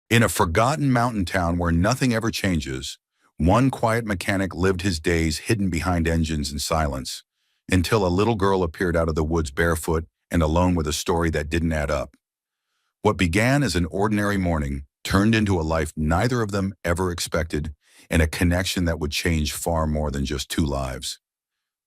In a forgotten mountain town where nothing ever changes, one quiet mechanic lived his days hidden behind engines in silence, until a little girl appeared out of the woods barefoot and alone with a story that didn't add up. What began as an ordinary morning turned into a life neither of them ever expected, and a connection that would change far more than just two lives.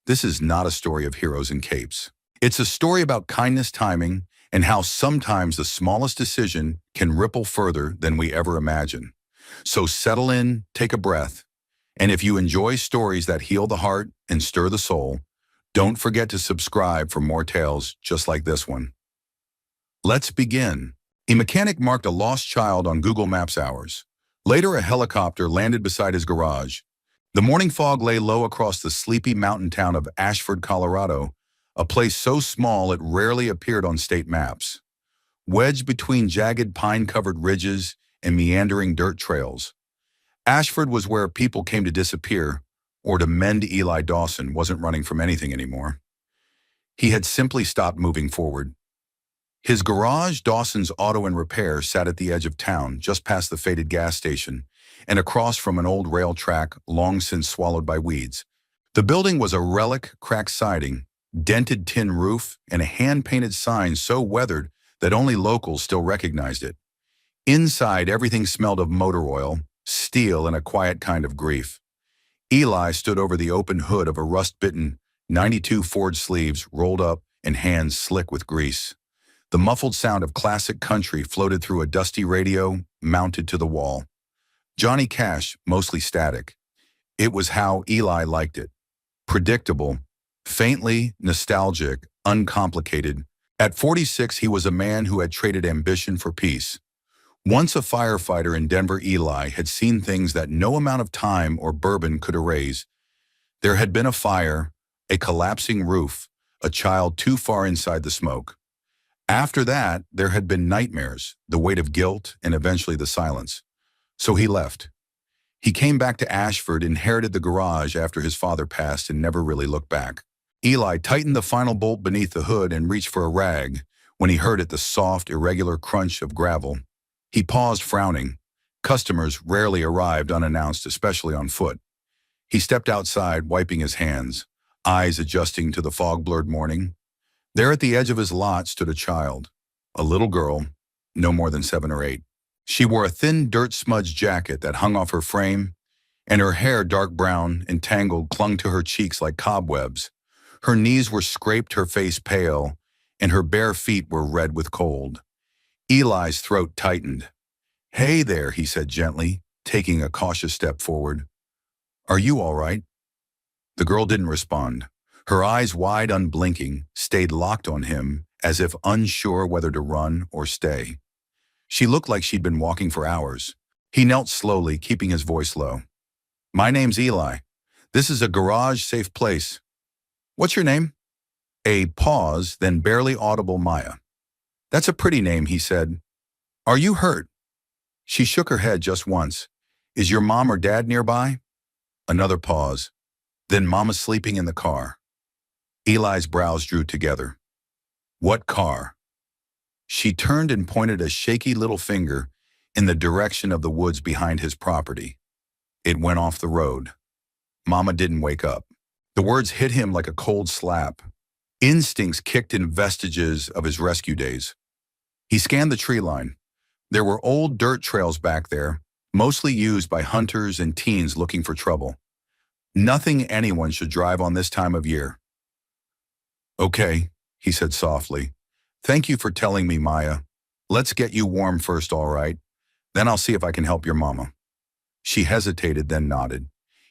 This is not a story of heroes in capes. It's a story about kindness, timing, and how sometimes the smallest decision can ripple further than we ever imagine. So settle in, take a breath, and if you enjoy stories that heal the heart and stir the soul, don't forget to subscribe for more tales just like this one. Let's begin. A mechanic marked a lost child on Google Maps hours. Later, a helicopter landed beside his garage. The morning fog lay low across the sleepy mountain town of Ashford, Colorado, a place so small it rarely appeared on state maps. Wedged between jagged pine-covered ridges and meandering dirt trails, Ashford was where people came to disappear or to mend. Eli Dawson wasn't running from anything anymore. He had simply stopped moving forward. His garage, Dawson's Auto and Repair, sat at the edge of town, just past the faded gas station, and across from an old rail track long since swallowed by weeds. The building was a relic: cracked siding, dented tin roof, and a hand-painted sign so weathered that only locals still recognized it. Inside, everything smelled of motor oil, steel, and a quiet kind of grief. Eli stood over the open hood of a rust-bitten '92 Ford, sleeves rolled up and hands slick with grease. The muffled sound of classic country floated through a dusty radio mounted to the wall. Johnny Cash, mostly static. It was how Eli liked it. Predictable, faintly nostalgic, uncomplicated. At 46, he was a man who had traded ambition for peace. Once a firefighter in Denver, Eli had seen things that no amount of time or bourbon could erase. There had been a fire, a collapsing roof, a child too far inside the smoke. After that, there had been nightmares, the weight of guilt, and eventually the silence. So he left. He came back to Ashford, inherited the garage after his father passed, and never really looked back. Eli tightened the final bolt beneath the hood and reached for a rag when he heard it, the soft, irregular crunch of gravel. He paused, frowning. Customers rarely arrived unannounced, especially on foot. He stepped outside, wiping his hands, eyes adjusting to the fog-blurred morning. There at the edge of his lot stood a child, a little girl, no more than 7 or 8. She wore a thin, dirt-smudged jacket that hung off her frame, and her hair, dark brown and tangled, clung to her cheeks like cobwebs. Her knees were scraped, her face pale, and her bare feet were red with cold. Eli's throat tightened. "Hey there," he said gently, taking a cautious step forward. "Are you all right?" The girl didn't respond. Her eyes, wide, unblinking, stayed locked on him, as if unsure whether to run or stay. She looked like she'd been walking for hours. He knelt slowly, keeping his voice low. "My name's Eli. This is a garage-safe place. What's your name?" A pause, then barely audible Maya. "That's a pretty name," he said. "Are you hurt?" She shook her head just once. "Is your mom or dad nearby?" Another pause. "Then Mama's sleeping in the car." Eli's brows drew together. "What car?" She turned and pointed a shaky little finger in the direction of the woods behind his property. It went off the road. Mama didn't wake up. The words hit him like a cold slap. Instincts kicked in, vestiges of his rescue days. He scanned the tree line. There were old dirt trails back there, mostly used by hunters and teens looking for trouble. Nothing anyone should drive on this time of year. "Okay," he said softly. "Thank you for telling me, Maya. Let's get you warm first, all right? Then I'll see if I can help your mama." She hesitated, then nodded.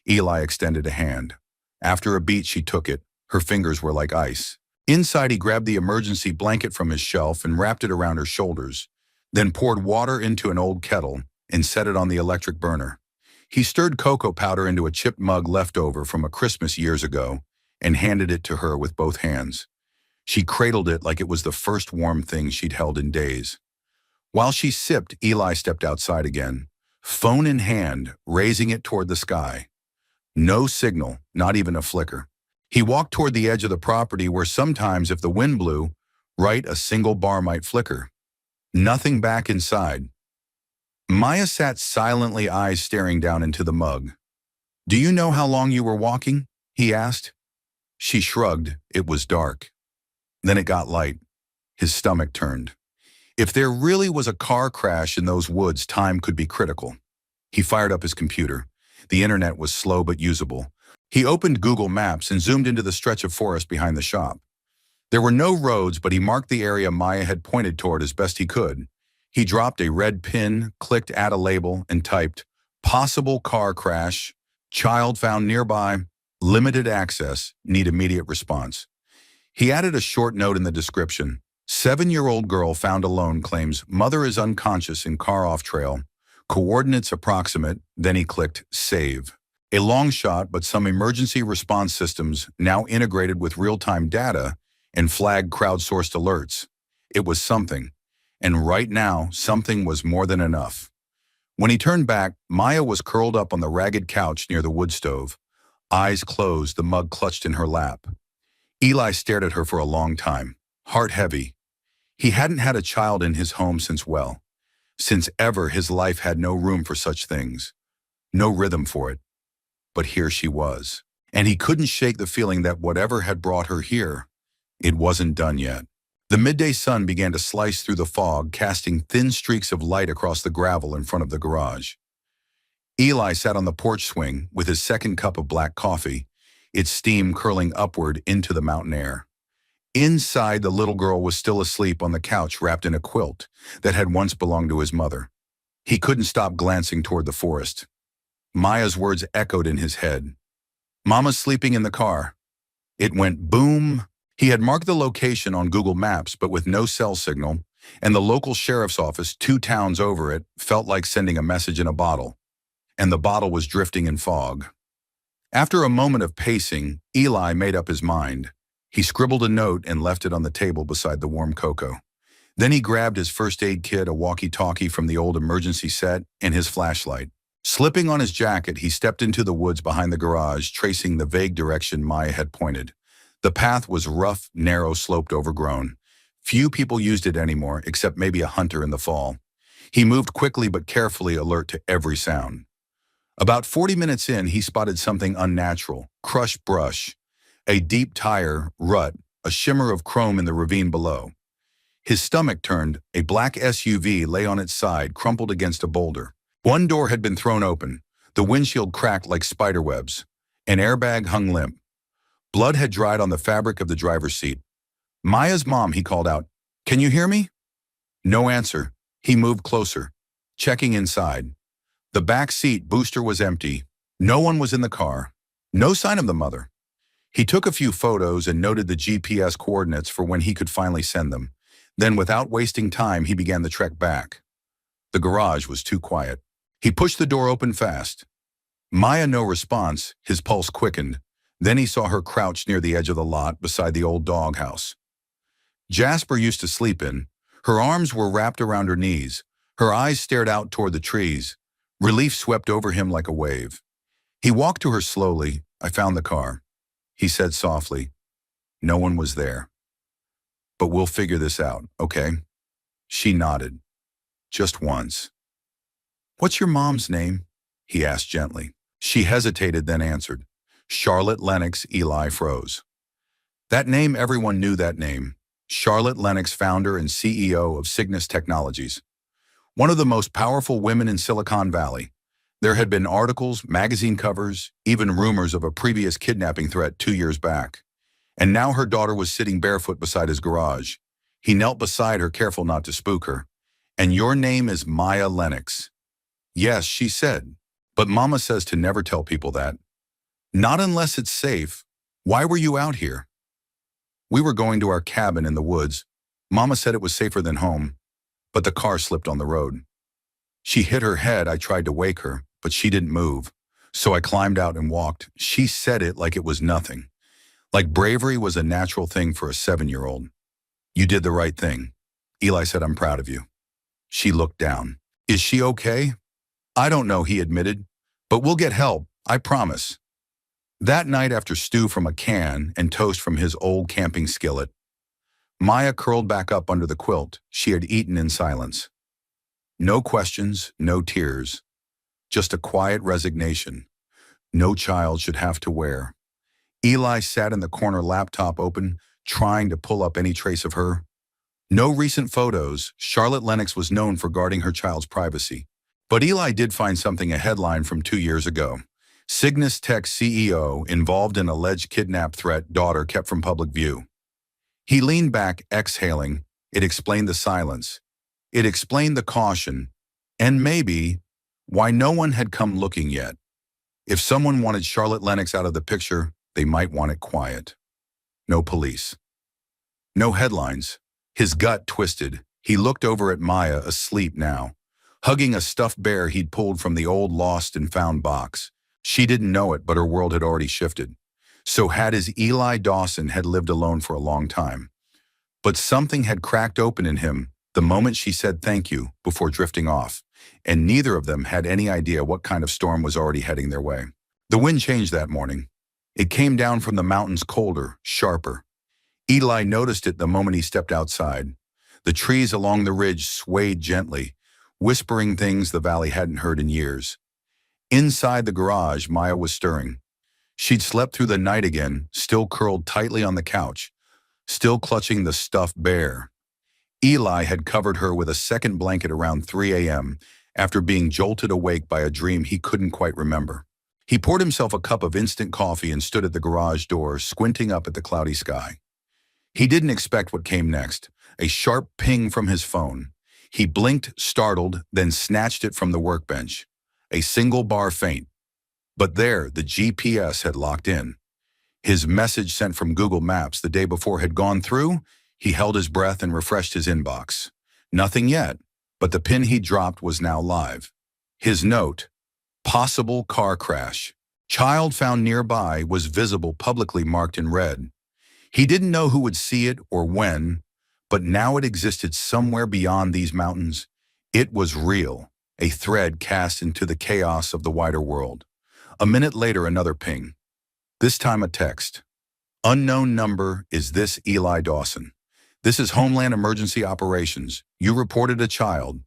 Eli extended a hand. After a beat, she took it. Her fingers were like ice. Inside, he grabbed the emergency blanket from his shelf and wrapped it around her shoulders, then poured water into an old kettle and set it on the electric burner. He stirred cocoa powder into a chipped mug left over from a Christmas years ago and handed it to her with both hands. She cradled it like it was the first warm thing she'd held in days. While she sipped, Eli stepped outside again, phone in hand, raising it toward the sky. No signal, not even a flicker. He walked toward the edge of the property where sometimes, if the wind blew, right, a single bar might flicker. Nothing back inside. Maya sat silently, eyes staring down into the mug. "Do you know how long you were walking?" he asked. She shrugged. It was dark. Then it got light. His stomach turned. If there really was a car crash in those woods, time could be critical. He fired up his computer. The internet was slow but usable. He opened Google Maps and zoomed into the stretch of forest behind the shop. There were no roads, but he marked the area Maya had pointed toward as best he could. He dropped a red pin, clicked add a label, and typed, "Possible car crash, child found nearby, limited access, need immediate response." He added a short note in the description. 7-year-old girl found alone, claims mother is unconscious in car off trail. Coordinates approximate, then he clicked save. A long shot, but some emergency response systems now integrated with real-time data and flagged crowdsourced alerts. It was something. And right now, something was more than enough. When he turned back, Maya was curled up on the ragged couch near the wood stove. Eyes closed, the mug clutched in her lap. Eli stared at her for a long time, heart heavy. He hadn't had a child in his home since ever his life had no room for such things. No rhythm for it. But here she was. And he couldn't shake the feeling that whatever had brought her here, it wasn't done yet. The midday sun began to slice through the fog, casting thin streaks of light across the gravel in front of the garage. Eli sat on the porch swing with his second cup of black coffee, its steam curling upward into the mountain air. Inside, the little girl was still asleep on the couch wrapped in a quilt that had once belonged to his mother. He couldn't stop glancing toward the forest. Maya's words echoed in his head. "Mama's sleeping in the car." It went boom. He had marked the location on Google Maps, but with no cell signal, and the local sheriff's office 2 towns over it felt like sending a message in a bottle. And the bottle was drifting in fog. After a moment of pacing, Eli made up his mind. He scribbled a note and left it on the table beside the warm cocoa. Then he grabbed his first aid kit, a walkie-talkie from the old emergency set, and his flashlight. Slipping on his jacket, he stepped into the woods behind the garage, tracing the vague direction Maya had pointed. The path was rough, narrow, sloped, overgrown. Few people used it anymore, except maybe a hunter in the fall. He moved quickly but carefully, alert to every sound. About 40 minutes in, he spotted something unnatural: crushed brush, a deep tire rut, a shimmer of chrome in the ravine below. His stomach turned. A black SUV lay on its side, crumpled against a boulder. One door had been thrown open. The windshield cracked like spiderwebs. An airbag hung limp. Blood had dried on the fabric of the driver's seat. "Maya's mom," he called out. "Can you hear me?" No answer. He moved closer, checking inside. The back seat booster was empty. No one was in the car. No sign of the mother. He took a few photos and noted the GPS coordinates for when he could finally send them. Then, without wasting time, he began the trek back. The garage was too quiet. He pushed the door open fast. Maya, no response. His pulse quickened. Then he saw her crouched near the edge of the lot beside the old doghouse Jasper used to sleep in. Her arms were wrapped around her knees. Her eyes stared out toward the trees. Relief swept over him like a wave. He walked to her slowly. "I found the car," he said softly. No one was there. "But we'll figure this out, okay?" She nodded. "Just once." "What's your mom's name?" he asked gently. She hesitated, then answered. "Charlotte Lennox." Eli froze. That name, everyone knew that name. Charlotte Lennox, founder and CEO of Cygnus Technologies. One of the most powerful women in Silicon Valley. There had been articles, magazine covers, even rumors of a previous kidnapping threat 2 years back. And now her daughter was sitting barefoot beside his garage. He knelt beside her, careful not to spook her. "And your name is Maya Lennox." "Yes," she said. "But Mama says to never tell people that." "Not unless it's safe. Why were you out here?" "We were going to our cabin in the woods. Mama said it was safer than home. But the car slipped on the road. She hit her head. I tried to wake her, but she didn't move. So I climbed out and walked." She said it like it was nothing. Like bravery was a natural thing for a 7-year-old. "You did the right thing." Eli said, "I'm proud of you." She looked down. "Is she okay?" "I don't know," he admitted. "But we'll get help, I promise." That night, after stew from a can and toast from his old camping skillet, Maya curled back up under the quilt she had eaten in silence. No questions, no tears, just a quiet resignation no child should have to wear. Eli sat in the corner, laptop open, trying to pull up any trace of her. No recent photos. Charlotte Lennox was known for guarding her child's privacy. But Eli did find something, a headline from 2 years ago. Cygnus Tech CEO involved in alleged kidnap threat, daughter kept from public view. He leaned back, exhaling. It explained the silence. It explained the caution. And maybe why no one had come looking yet. If someone wanted Charlotte Lennox out of the picture, they might want it quiet. No police. No headlines. His gut twisted. He looked over at Maya, asleep now, hugging a stuffed bear he'd pulled from the old lost and found box. She didn't know it, but her world had already shifted. So had his Eli Dawson had lived alone for a long time. But something had cracked open in him the moment she said thank you before drifting off, and neither of them had any idea what kind of storm was already heading their way. The wind changed that morning. It came down from the mountains, colder, sharper. Eli noticed it the moment he stepped outside. The trees along the ridge swayed gently, whispering things the valley hadn't heard in years. Inside the garage, Maya was stirring. She'd slept through the night again, still curled tightly on the couch, still clutching the stuffed bear. Eli had covered her with a second blanket around 3 a.m. after being jolted awake by a dream he couldn't quite remember. He poured himself a cup of instant coffee and stood at the garage door, squinting up at the cloudy sky. He didn't expect what came next, a sharp ping from his phone. He blinked, startled, then snatched it from the workbench. A single bar faint. But there, the GPS had locked in. His message sent from Google Maps the day before had gone through. He held his breath and refreshed his inbox. Nothing yet, but the pin he dropped was now live. His note, possible car crash. Child found nearby, was visible, publicly marked in red. He didn't know who would see it or when, but now it existed somewhere beyond these mountains. It was real, a thread cast into the chaos of the wider world. A minute later, another ping. This time a text. Unknown number, is this Eli Dawson? This is Homeland Emergency Operations. You reported a child.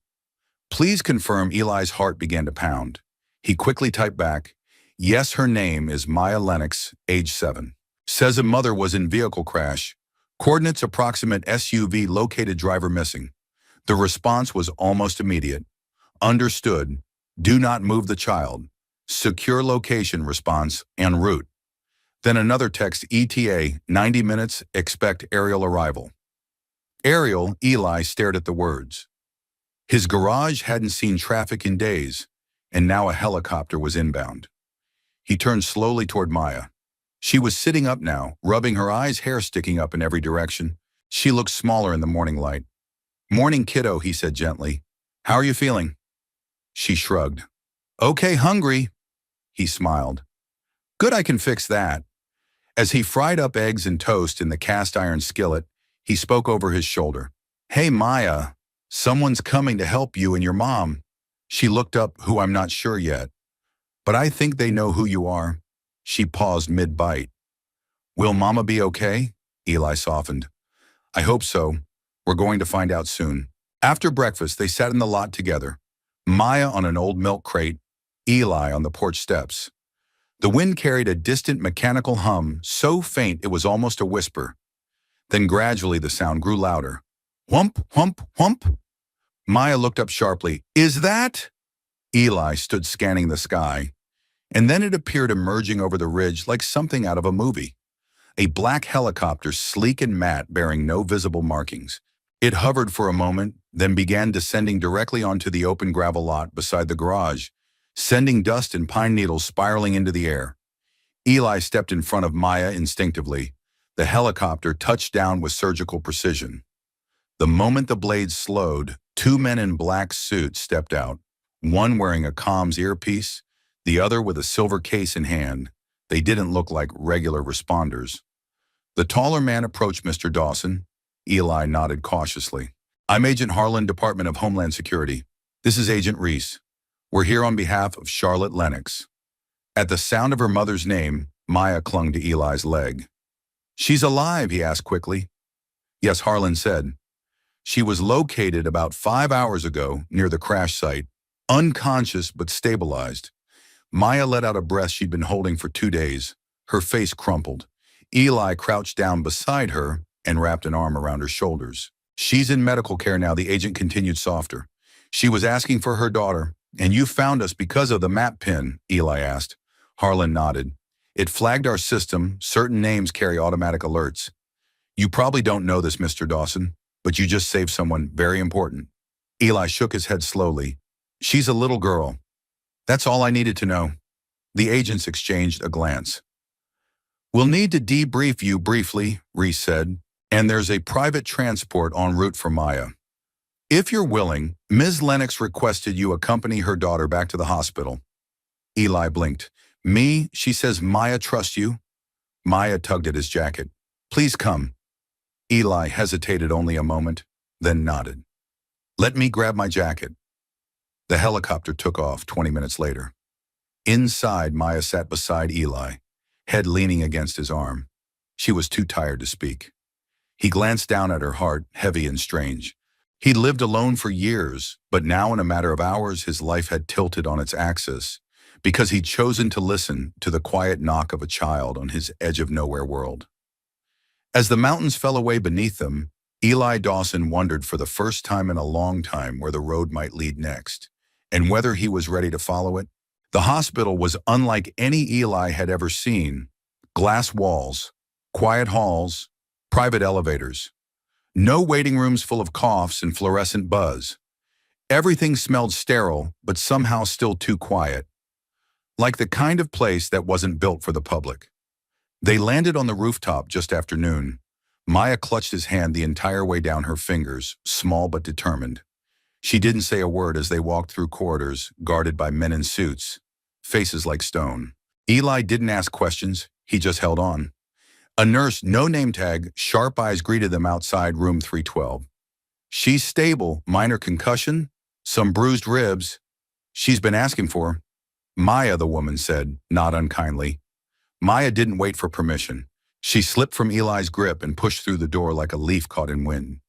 Please confirm. Eli's heart began to pound. He quickly typed back, yes, her name is Maya Lennox, age 7. Says a mother was in vehicle crash. Coordinates approximate SUV located, driver missing. The response was almost immediate. Understood. Do not move the child. Secure location response en route. Then another text, ETA, 90 minutes, expect aerial arrival. Aerial, Eli stared at the words. His garage hadn't seen traffic in days, and now a helicopter was inbound. He turned slowly toward Maya. She was sitting up now, rubbing her eyes, hair sticking up in every direction. She looked smaller in the morning light. Morning, kiddo, he said gently. How are you feeling? She shrugged. Okay, hungry. He smiled. Good, I can fix that. As he fried up eggs and toast in the cast iron skillet, he spoke over his shoulder. Hey, Maya, someone's coming to help you and your mom. She looked up, who I'm not sure yet. But I think they know who you are. She paused mid-bite. Will Mama be okay? Eli softened. I hope so. We're going to find out soon. After breakfast, they sat in the lot together. Maya on an old milk crate, Eli on the porch steps. The wind carried a distant mechanical hum, so faint it was almost a whisper. Then gradually the sound grew louder. Whump, whump, whump. Maya looked up sharply. Is that? Eli stood scanning the sky. And then it appeared emerging over the ridge like something out of a movie. A black helicopter, sleek and matte, bearing no visible markings. It hovered for a moment, then began descending directly onto the open gravel lot beside the garage, sending dust and pine needles spiraling into the air. Eli stepped in front of Maya instinctively. The helicopter touched down with surgical precision. The moment the blades slowed, 2 men in black suits stepped out, one wearing a comms earpiece, the other with a silver case in hand. They didn't look like regular responders. The taller man approached. Mr. Dawson. Eli nodded cautiously. I'm Agent Harlan, Department of Homeland Security. This is Agent Reese. We're here on behalf of Charlotte Lennox. At the sound of her mother's name, Maya clung to Eli's leg. She's alive, he asked quickly. Yes, Harlan said. She was located about 5 hours ago near the crash site, unconscious but stabilized. Maya let out a breath she'd been holding for 2 days. Her face crumpled. Eli crouched down beside her and wrapped an arm around her shoulders. She's in medical care now, the agent continued softer. She was asking for her daughter. And you found us because of the map pin, Eli asked. Harlan nodded. It flagged our system. Certain names carry automatic alerts. You probably don't know this, Mr. Dawson, but you just saved someone very important. Eli shook his head slowly. She's a little girl. That's all I needed to know. The agents exchanged a glance. We'll need to debrief you briefly, Reese said, and there's a private transport en route for Maya. If you're willing, Ms. Lennox requested you accompany her daughter back to the hospital. Eli blinked. Me? She says Maya trusts you? Maya tugged at his jacket. Please come. Eli hesitated only a moment, then nodded. Let me grab my jacket. The helicopter took off 20 minutes later. Inside, Maya sat beside Eli, head leaning against his arm. She was too tired to speak. He glanced down at her heart, heavy and strange. He'd lived alone for years, but now in a matter of hours his life had tilted on its axis because he'd chosen to listen to the quiet knock of a child on his edge-of-nowhere world. As the mountains fell away beneath them, Eli Dawson wondered for the first time in a long time where the road might lead next, and whether he was ready to follow it. The hospital was unlike any Eli had ever seen. Glass walls, quiet halls, private elevators. No waiting rooms full of coughs and fluorescent buzz. Everything smelled sterile, but somehow still too quiet. Like the kind of place that wasn't built for the public. They landed on the rooftop just after noon. Maya clutched his hand the entire way down her fingers, small but determined. She didn't say a word as they walked through corridors, guarded by men in suits, faces like stone. Eli didn't ask questions, he just held on. A nurse, no name tag, sharp eyes greeted them outside room 312. She's stable, minor concussion, some bruised ribs. She's been asking for her. Maya, the woman said, not unkindly. Maya didn't wait for permission. She slipped from Eli's grip and pushed through the door like a leaf caught in wind.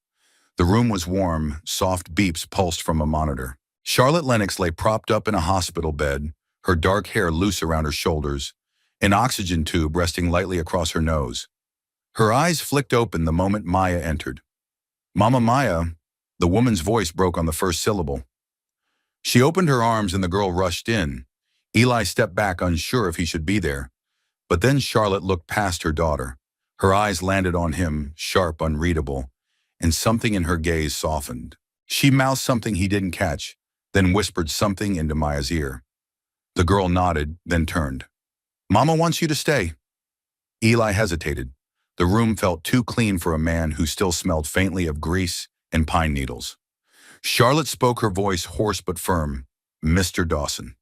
The room was warm, soft beeps pulsed from a monitor. Charlotte Lennox lay propped up in a hospital bed, her dark hair loose around her shoulders, an oxygen tube resting lightly across her nose. Her eyes flicked open the moment Maya entered. Mama Maya, the woman's voice broke on the first syllable. She opened her arms and the girl rushed in. Eli stepped back, unsure if he should be there. But then Charlotte looked past her daughter. Her eyes landed on him, sharp, unreadable, and something in her gaze softened. She mouthed something he didn't catch, then whispered something into Maya's ear. The girl nodded, then turned. Mama wants you to stay. Eli hesitated. The room felt too clean for a man who still smelled faintly of grease and pine needles. Charlotte spoke, her voice hoarse but firm. Mr. Dawson.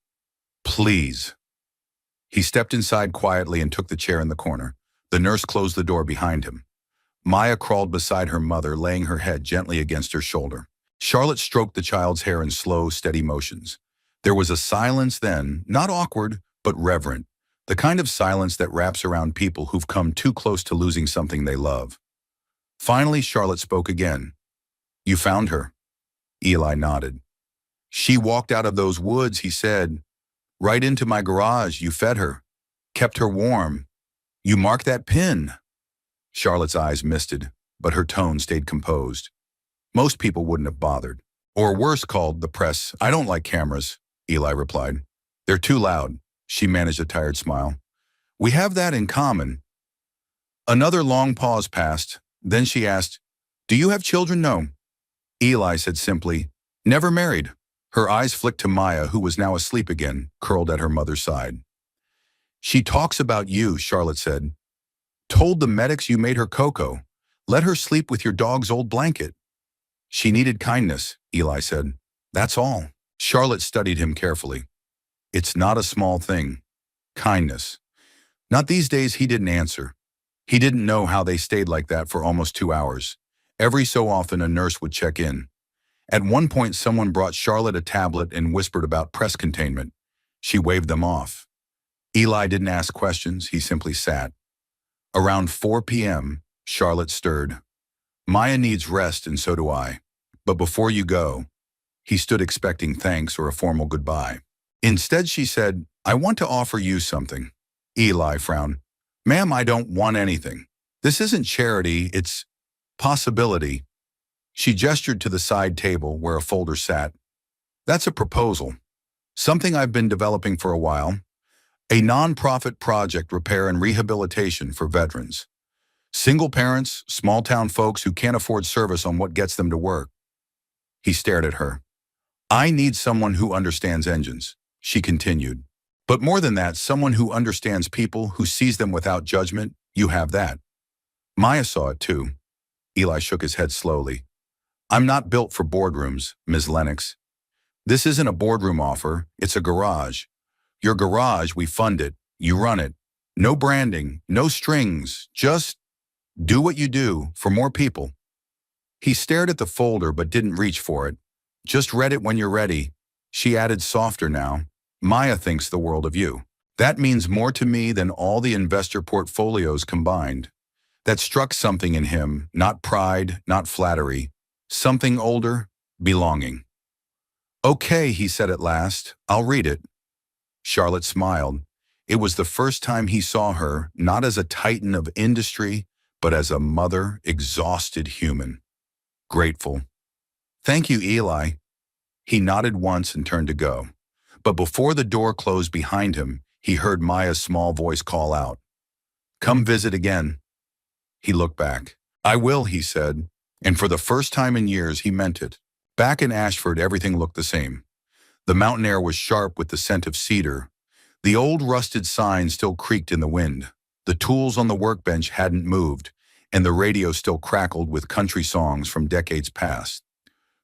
Please. He stepped inside quietly and took the chair in the corner. The nurse closed the door behind him. Maya crawled beside her mother, laying her head gently against her shoulder. Charlotte stroked the child's hair in slow, steady motions. There was a silence then, not awkward, but reverent. The kind of silence that wraps around people who've come too close to losing something they love. Finally, Charlotte spoke again. You found her. Eli nodded. She walked out of those woods, he said. Right into my garage, you fed her. Kept her warm. You marked that pin. Charlotte's eyes misted, but her tone stayed composed. Most people wouldn't have bothered. Or worse, called the press. I don't like cameras, Eli replied. They're too loud. She managed a tired smile. We have that in common. Another long pause passed. Then she asked, do you have children? No. Eli said simply, never married. Her eyes flicked to Maya, who was now asleep again, curled at her mother's side. She talks about you, Charlotte said. Told the medics you made her cocoa. Let her sleep with your dog's old blanket. She needed kindness, Eli said. That's all. Charlotte studied him carefully. It's not a small thing. Kindness. Not these days. He didn't answer. He didn't know how they stayed like that for almost 2 hours. Every so often a nurse would check in. At one point someone brought Charlotte a tablet and whispered about press containment. She waved them off. Eli didn't ask questions, he simply sat. Around 4 p.m., Charlotte stirred. Maya needs rest and so do I. But before you go, he stood expecting thanks or a formal goodbye. Instead, she said, I want to offer you something. Eli frowned. Ma'am, I don't want anything. This isn't charity, it's possibility. She gestured to the side table where a folder sat. That's a proposal. Something I've been developing for a while. A non-profit project repair and rehabilitation for veterans. Single parents, small-town folks who can't afford service on what gets them to work. He stared at her. I need someone who understands engines, she continued. But more than that, someone who understands people, who sees them without judgment. You have that. Maya saw it too. Eli shook his head slowly. I'm not built for boardrooms, Ms. Lennox. This isn't a boardroom offer, it's a garage. Your garage, we fund it, you run it. No branding, no strings, just do what you do for more people. He stared at the folder but didn't reach for it. Just read it when you're ready. She added softer now. Maya thinks the world of you. That means more to me than all the investor portfolios combined. That struck something in him, not pride, not flattery. Something older, belonging. Okay, he said at last, I'll read it. Charlotte smiled. It was the first time he saw her, not as a titan of industry, but as a mother, exhausted human. Grateful. Thank you, Eli. He nodded once and turned to go. But before the door closed behind him, he heard Maya's small voice call out. Come visit again. He looked back. I will, he said, and for the first time in years he meant it. Back in Ashford, everything looked the same. The mountain air was sharp with the scent of cedar. The old rusted sign still creaked in the wind. The tools on the workbench hadn't moved, and the radio still crackled with country songs from decades past.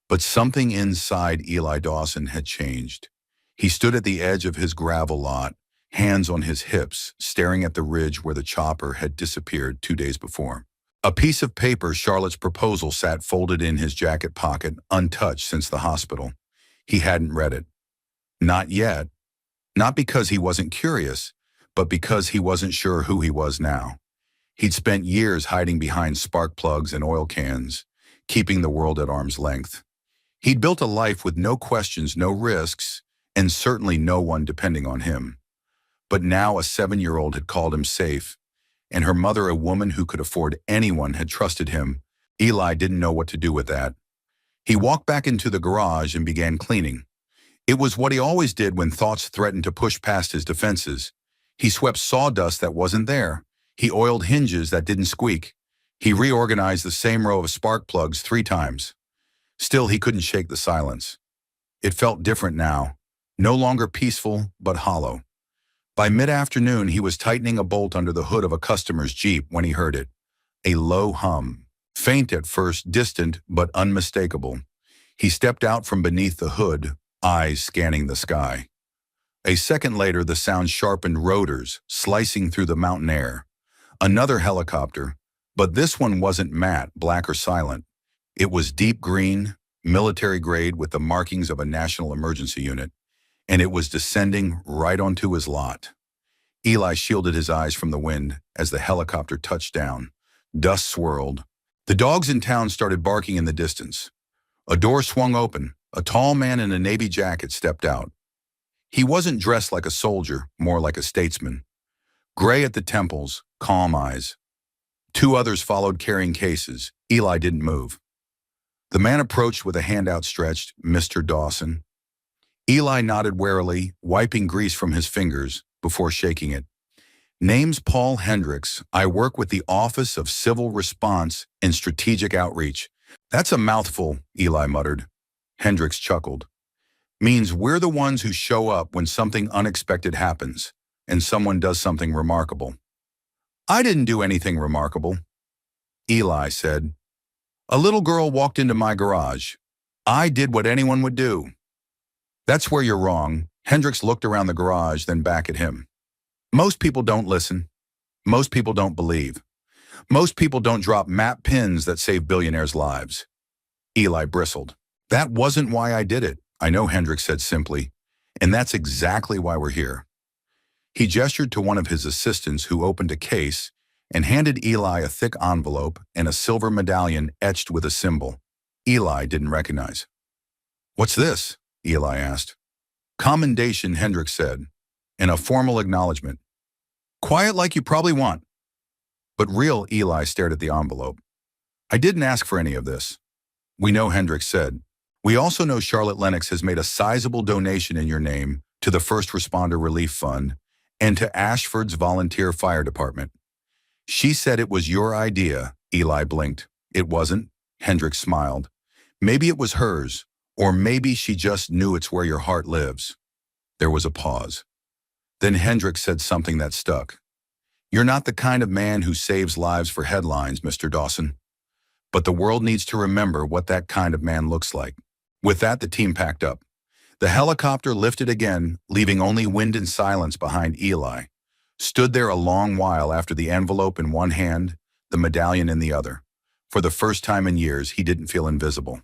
But something inside Eli Dawson had changed. He stood at the edge of his gravel lot, hands on his hips, staring at the ridge where the chopper had disappeared 2 days before. A piece of paper, Charlotte's proposal, sat folded in his jacket pocket, untouched since the hospital. He hadn't read it. Not yet. Not because he wasn't curious, but because he wasn't sure who he was now. He'd spent years hiding behind spark plugs and oil cans, keeping the world at arm's length. He'd built a life with no questions, no risks, and certainly no one depending on him. But now a 7-year-old had called him safe, and her mother, a woman who could afford anyone, had trusted him. Eli didn't know what to do with that. He walked back into the garage and began cleaning. It was what he always did when thoughts threatened to push past his defenses. He swept sawdust that wasn't there. He oiled hinges that didn't squeak. He reorganized the same row of spark plugs 3 times. Still, he couldn't shake the silence. It felt different now, no longer peaceful, but hollow. By mid-afternoon, he was tightening a bolt under the hood of a customer's Jeep when he heard it. A low hum, faint at first, distant, but unmistakable. He stepped out from beneath the hood, eyes scanning the sky. A second later, the sound sharpened, rotors slicing through the mountain air. Another helicopter, but this one wasn't matte, black, or silent. It was deep green, military grade with the markings of a national emergency unit, and it was descending right onto his lot. Eli shielded his eyes from the wind as the helicopter touched down. Dust swirled. The dogs in town started barking in the distance. A door swung open. A tall man in a navy jacket stepped out. He wasn't dressed like a soldier, more like a statesman. Gray at the temples, calm eyes. 2 others followed carrying cases. Eli didn't move. The man approached with a hand outstretched. Mr. Dawson. Eli nodded warily, wiping grease from his fingers before shaking it. Name's Paul Hendricks. I work with the Office of Civil Response and Strategic Outreach. That's a mouthful, Eli muttered. Hendricks chuckled. Means we're the ones who show up when something unexpected happens, and someone does something remarkable. I didn't do anything remarkable, Eli said. A little girl walked into my garage. I did what anyone would do. That's where you're wrong. Hendricks looked around the garage, then back at him. Most people don't listen. Most people don't believe. Most people don't drop map pins that save billionaires' lives. Eli bristled. That wasn't why I did it, I know, Hendricks said simply, and that's exactly why we're here. He gestured to one of his assistants who opened a case and handed Eli a thick envelope and a silver medallion etched with a symbol. Eli didn't recognize. "What's this?" Eli asked. "Commendation," Hendricks said, in a formal acknowledgement. "Quiet like you probably want." But real Eli stared at the envelope. "I didn't ask for any of this." "We know," Hendricks said. "We also know Charlotte Lennox has made a sizable donation in your name to the First Responder Relief Fund and to Ashford's Volunteer Fire Department." "She said it was your idea," Eli blinked. "It wasn't," Hendricks smiled. "Maybe it was hers, or maybe she just knew it's where your heart lives." There was a pause. Then Hendricks said something that stuck. "You're not the kind of man who saves lives for headlines, Mr. Dawson. But the world needs to remember what that kind of man looks like." With that, the team packed up. The helicopter lifted again, leaving only wind and silence behind. Eli stood there a long while after the envelope in one hand, the medallion in the other. For the first time in years, he didn't feel invisible.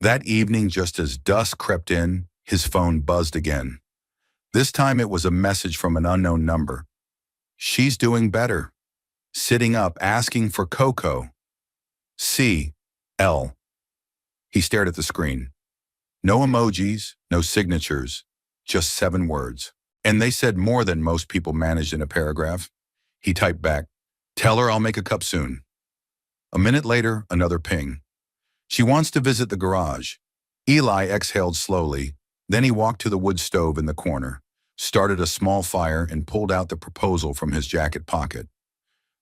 That evening, just as dusk crept in, his phone buzzed again. This time it was a message from an unknown number. "She's doing better. Sitting up, asking for Coco. C.L." He stared at the screen. No emojis, no signatures, just 7 words. And they said more than most people managed in a paragraph. He typed back, "Tell her I'll make a cup soon." A minute later, another ping. "She wants to visit the garage." Eli exhaled slowly. Then he walked to the wood stove in the corner, started a small fire, and pulled out the proposal from his jacket pocket.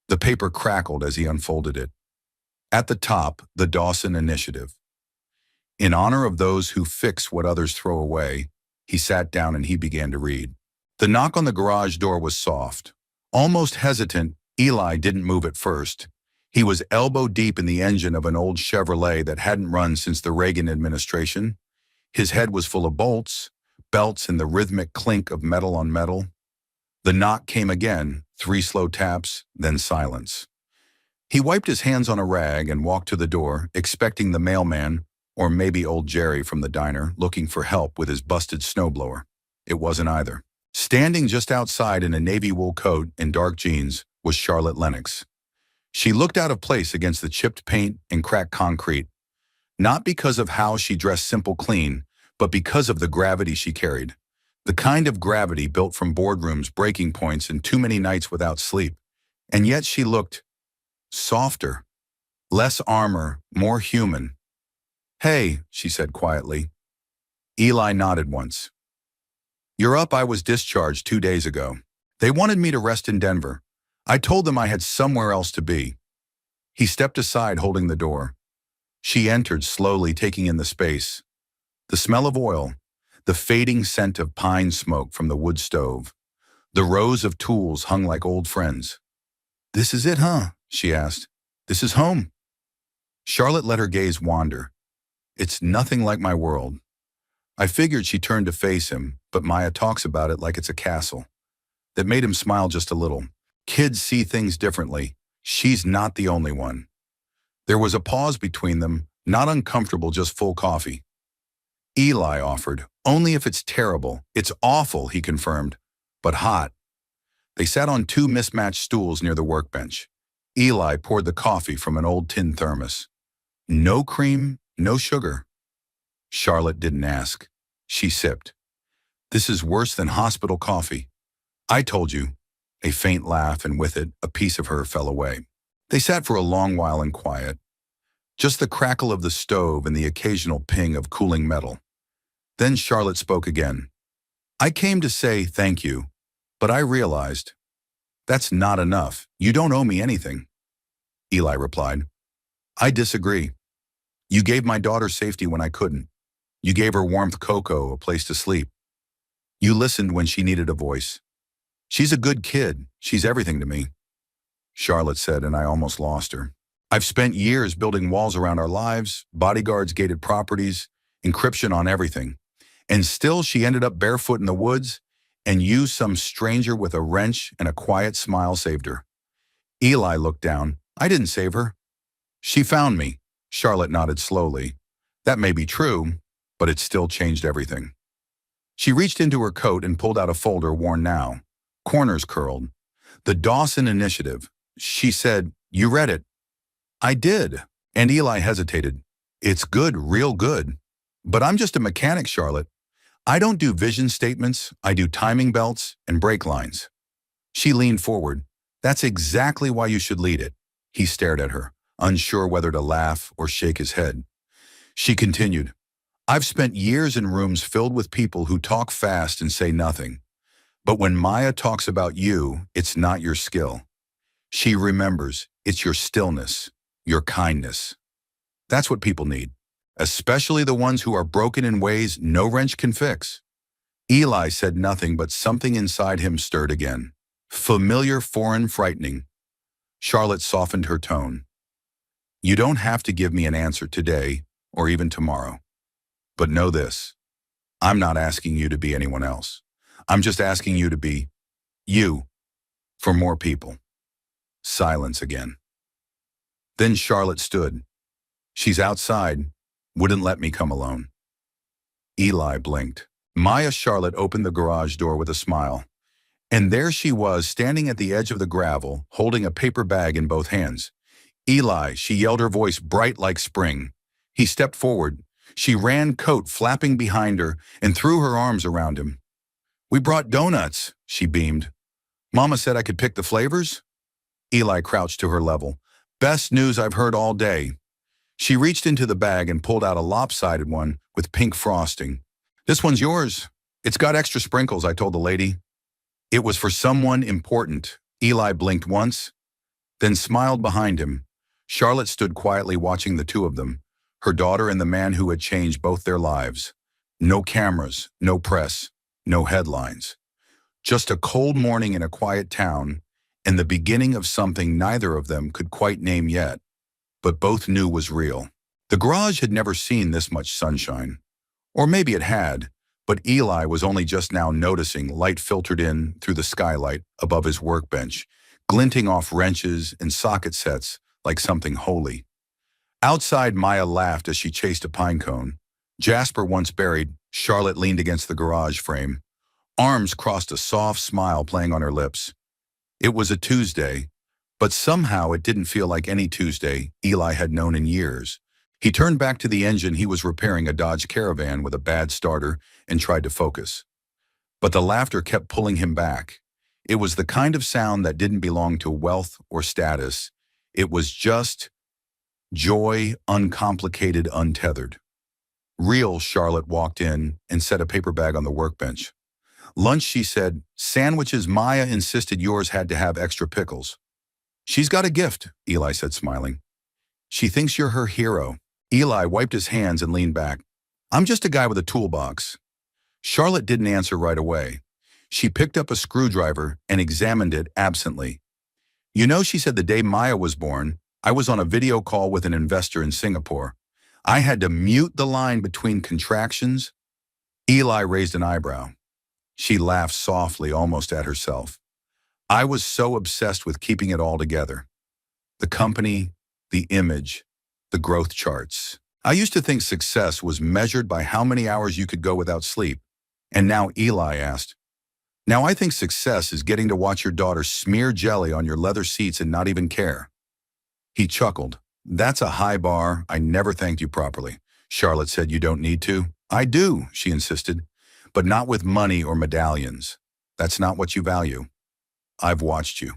The paper crackled as he unfolded it. At the top, the Dawson Initiative. "In honor of those who fix what others throw away." He sat down and he began to read. The knock on the garage door was soft. Almost hesitant, Eli didn't move at first. He was elbow deep in the engine of an old Chevrolet that hadn't run since the Reagan administration. His head was full of bolts, belts, and the rhythmic clink of metal on metal. The knock came again, 3 slow taps, then silence. He wiped his hands on a rag and walked to the door, expecting the mailman, or maybe old Jerry from the diner, looking for help with his busted snowblower. It wasn't either. Standing just outside in a navy wool coat and dark jeans was Charlotte Lennox. She looked out of place against the chipped paint and cracked concrete, not because of how she dressed simple clean, but because of the gravity she carried. The kind of gravity built from boardrooms, breaking points, and too many nights without sleep. And yet she looked softer, less armor, more human. "Hey," she said quietly. Eli nodded once. "You're up. I was discharged 2 days ago. They wanted me to rest in Denver. I told them I had somewhere else to be." He stepped aside, holding the door. She entered slowly, taking in the space. The smell of oil, the fading scent of pine smoke from the wood stove. The rows of tools hung like old friends. "This is it, huh?" she asked. "This is home?" Charlotte let her gaze wander. "It's nothing like my world." I figured. She turned to face him, but Maya talks about it like it's a castle. That made him smile just a little. Kids see things differently. She's not the only one. There was a pause between them, not uncomfortable, just full coffee. Eli offered, "Only if it's terrible." "It's awful," he confirmed, "but hot." They sat on 2 mismatched stools near the workbench. Eli poured the coffee from an old tin thermos. No cream, no sugar. Charlotte didn't ask. She sipped. "This is worse than hospital coffee." "I told you." A faint laugh, and with it, a piece of her fell away. They sat for a long while in quiet. Just the crackle of the stove and the occasional ping of cooling metal. Then Charlotte spoke again. "I came to say thank you, but I realized that's not enough. You don't owe me anything." Eli replied, "I disagree. You gave my daughter safety when I couldn't. You gave her warmth, Coco, a place to sleep. You listened when she needed a voice. She's a good kid. She's everything to me." Charlotte said, and I almost lost her. "I've spent years building walls around our lives, bodyguards, gated properties, encryption on everything. And still she ended up barefoot in the woods, and you, some stranger with a wrench and a quiet smile, saved her." Eli looked down. "I didn't save her. She found me." Charlotte nodded slowly. "That may be true, but it still changed everything." She reached into her coat and pulled out a folder worn now, corners curled. "The Dawson Initiative." She said, "You read it?" "I did." And Eli hesitated. It's good, real good. But I'm just a mechanic, Charlotte. I don't do vision statements, I do timing belts and brake lines. She leaned forward. That's exactly why you should lead it. He stared at her, unsure whether to laugh or shake his head. She continued, I've spent years in rooms filled with people who talk fast and say nothing. But when Maya talks about you, it's not your skill. She remembers, it's your stillness, your kindness. That's what people need, especially the ones who are broken in ways no wrench can fix. Eli said nothing, but something inside him stirred again. Familiar, foreign, frightening. Charlotte softened her tone. You don't have to give me an answer today or even tomorrow. But know this, I'm not asking you to be anyone else. I'm just asking you to be you for more people. Silence again. Then Charlotte stood. She's outside, wouldn't let me come alone. Eli blinked. Maya Charlotte opened the garage door with a smile. And there she was, standing at the edge of the gravel, holding a paper bag in both hands. Eli, she yelled, her voice bright like spring. He stepped forward. She ran, coat flapping behind her, and threw her arms around him. We brought donuts, she beamed. Mama said I could pick the flavors? Eli crouched to her level. Best news I've heard all day. She reached into the bag and pulled out a lopsided one with pink frosting. This one's yours. It's got extra sprinkles, I told the lady. It was for someone important. Eli blinked once, then smiled behind him. Charlotte stood quietly watching the two of them, her daughter and the man who had changed both their lives. No cameras, no press, no headlines. Just a cold morning in a quiet town, and the beginning of something neither of them could quite name yet, but both knew was real. The garage had never seen this much sunshine. Or maybe it had, but Eli was only just now noticing light filtered in through the skylight above his workbench, glinting off wrenches and socket sets like something holy. Outside, Maya laughed as she chased a pine cone. Jasper once buried, Charlotte leaned against the garage frame. Arms crossed, a soft smile playing on her lips. It was a Tuesday, but somehow it didn't feel like any Tuesday Eli had known in years. He turned back to the engine he was repairing, a Dodge Caravan with a bad starter, and tried to focus. But the laughter kept pulling him back. It was the kind of sound that didn't belong to wealth or status. It was just joy, uncomplicated, untethered. Real. Charlotte walked in and set a paper bag on the workbench. Lunch, she said. Sandwiches. Maya insisted yours had to have extra pickles. She's got a gift, Eli said, smiling. She thinks you're her hero. Eli wiped his hands and leaned back. I'm just a guy with a toolbox. Charlotte didn't answer right away. She picked up a screwdriver and examined it absently. You know, she said, the day Maya was born, I was on a video call with an investor in Singapore. I had to mute the line between contractions. Eli raised an eyebrow. She laughed softly, almost at herself. I was so obsessed with keeping it all together. The company, the image, the growth charts. I used to think success was measured by how many hours you could go without sleep. And now Eli asked, now I think success is getting to watch your daughter smear jelly on your leather seats and not even care. He chuckled. That's a high bar. I never thanked you properly. Charlotte said, you don't need to. I do, she insisted, but not with money or medallions. That's not what you value. I've watched you.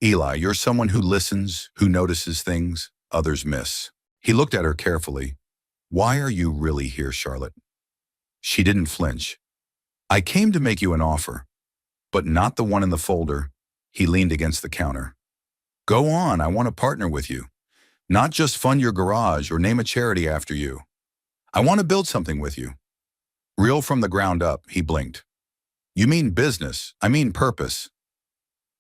Eli, you're someone who listens, who notices things others miss. He looked at her carefully. Why are you really here, Charlotte? She didn't flinch. I came to make you an offer, but not the one in the folder. He leaned against the counter. Go on, I want to partner with you. Not just fund your garage or name a charity after you. I want to build something with you. Real from the ground up, he blinked. You mean business, I mean purpose.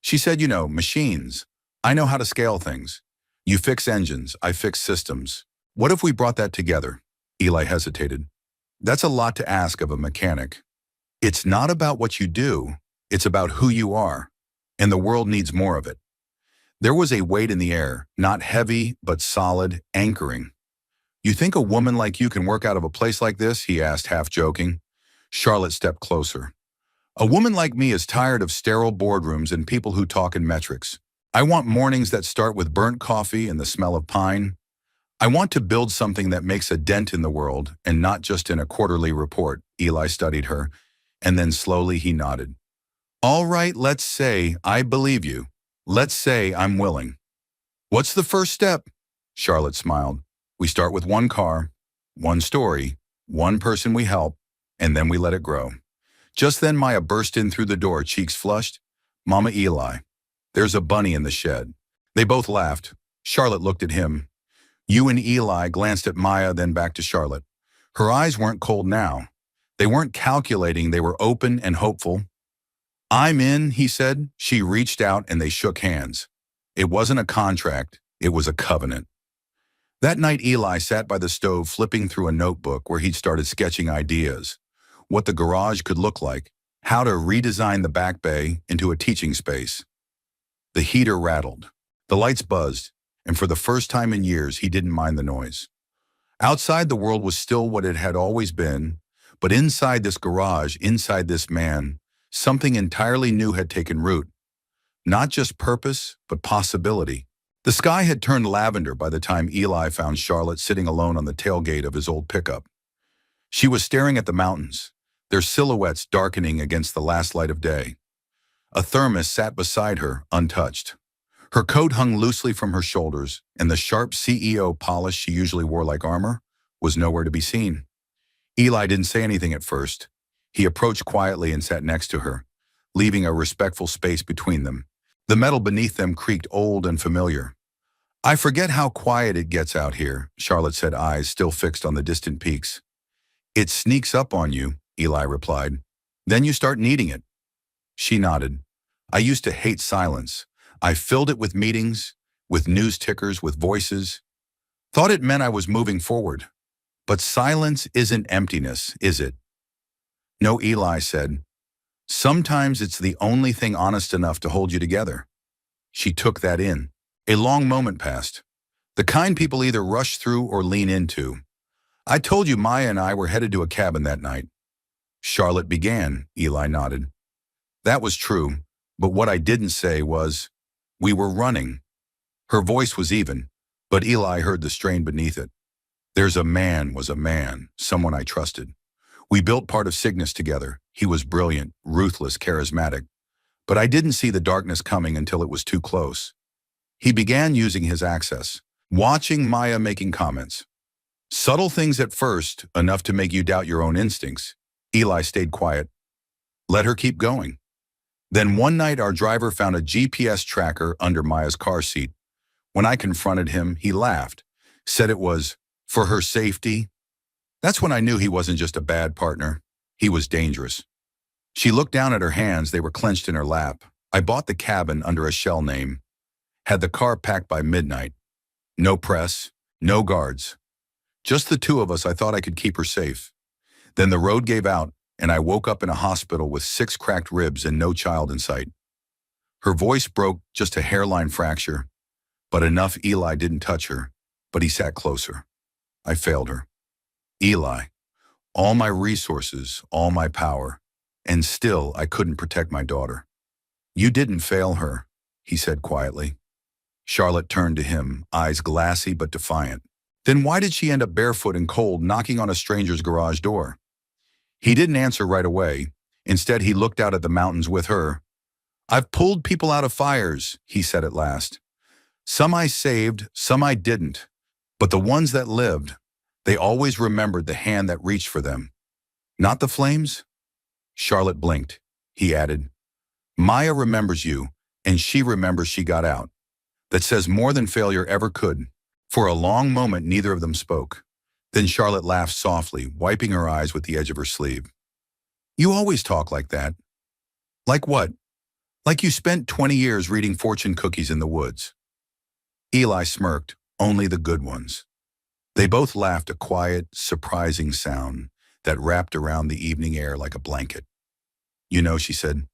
She said, you know, machines. I know how to scale things. You fix engines, I fix systems. What if we brought that together? Eli hesitated. That's a lot to ask of a mechanic. It's not about what you do, it's about who you are, and the world needs more of it. There was a weight in the air, not heavy, but solid, anchoring. You think a woman like you can work out of a place like this? He asked, half joking. Charlotte stepped closer. A woman like me is tired of sterile boardrooms and people who talk in metrics. I want mornings that start with burnt coffee and the smell of pine. I want to build something that makes a dent in the world and not just in a quarterly report. Eli studied her, and then slowly he nodded. All right, let's say I believe you. Let's say I'm willing. What's the first step? Charlotte smiled. We start with one car, one story, one person we help, and then we let it grow. Just then Maya burst in through the door, cheeks flushed. Mama Eli, there's a bunny in the shed. They both laughed. Charlotte looked at him. You and Eli glanced at Maya, then back to Charlotte. Her eyes weren't cold now. They weren't calculating, they were open and hopeful. I'm in, he said. She reached out and they shook hands. It wasn't a contract, it was a covenant. That night Eli sat by the stove flipping through a notebook where he'd started sketching ideas. What the garage could look like, how to redesign the back bay into a teaching space. The heater rattled, the lights buzzed, and for the first time in years he didn't mind the noise. Outside the world was still what it had always been, but inside this garage, inside this man, something entirely new had taken root. Not just purpose, but possibility. The sky had turned lavender by the time Eli found Charlotte sitting alone on the tailgate of his old pickup. She was staring at the mountains, their silhouettes darkening against the last light of day. A thermos sat beside her, untouched. Her coat hung loosely from her shoulders, and the sharp CEO polish she usually wore like armor was nowhere to be seen. Eli didn't say anything at first. He approached quietly and sat next to her, leaving a respectful space between them. The metal beneath them creaked old and familiar. I forget how quiet it gets out here, Charlotte said, eyes still fixed on the distant peaks. It sneaks up on you, Eli replied. Then you start needing it. She nodded. I used to hate silence. I filled it with meetings, with news tickers, with voices. Thought it meant I was moving forward. But silence isn't emptiness, is it? No, Eli said. Sometimes it's the only thing honest enough to hold you together. She took that in. A long moment passed. The kind people either rush through or lean into. I told you Maya and I were headed to a cabin that night. Charlotte began, Eli nodded. That was true, but what I didn't say was, we were running. Her voice was even, but Eli heard the strain beneath it. There's a man was a man, someone I trusted. We built part of Cygnus together. He was brilliant, ruthless, charismatic. But I didn't see the darkness coming until it was too close. He began using his access, watching Maya making comments. Subtle things at first, enough to make you doubt your own instincts. Eli stayed quiet. Let her keep going. Then one night our driver found a GPS tracker under Maya's car seat. When I confronted him, he laughed, said it was for her safety. That's when I knew he wasn't just a bad partner. He was dangerous. She looked down at her hands. They were clenched in her lap. I bought the cabin under a shell name. Had the car packed by midnight. No press, no guards. Just the two of us. I thought I could keep her safe. Then the road gave out, and I woke up in a hospital with 6 cracked ribs and no child in sight. Her voice broke, just a hairline fracture. But enough Eli didn't touch her, but he sat closer. I failed her. Eli, all my resources, all my power, and still I couldn't protect my daughter. You didn't fail her, he said quietly. Charlotte turned to him, eyes glassy but defiant. Then why did she end up barefoot and cold, knocking on a stranger's garage door? He didn't answer right away. Instead, he looked out at the mountains with her. I've pulled people out of fires, he said at last. Some I saved, some I didn't. But the ones that lived, they always remembered the hand that reached for them. Not the flames? Charlotte blinked. He added, Maya remembers you, and she remembers she got out. That says more than failure ever could. For a long moment, neither of them spoke. Then Charlotte laughed softly, wiping her eyes with the edge of her sleeve. You always talk like that. Like what? Like you spent 20 years reading fortune cookies in the woods. Eli smirked, only the good ones. They both laughed, a quiet, surprising sound that wrapped around the evening air like a blanket. You know, she said,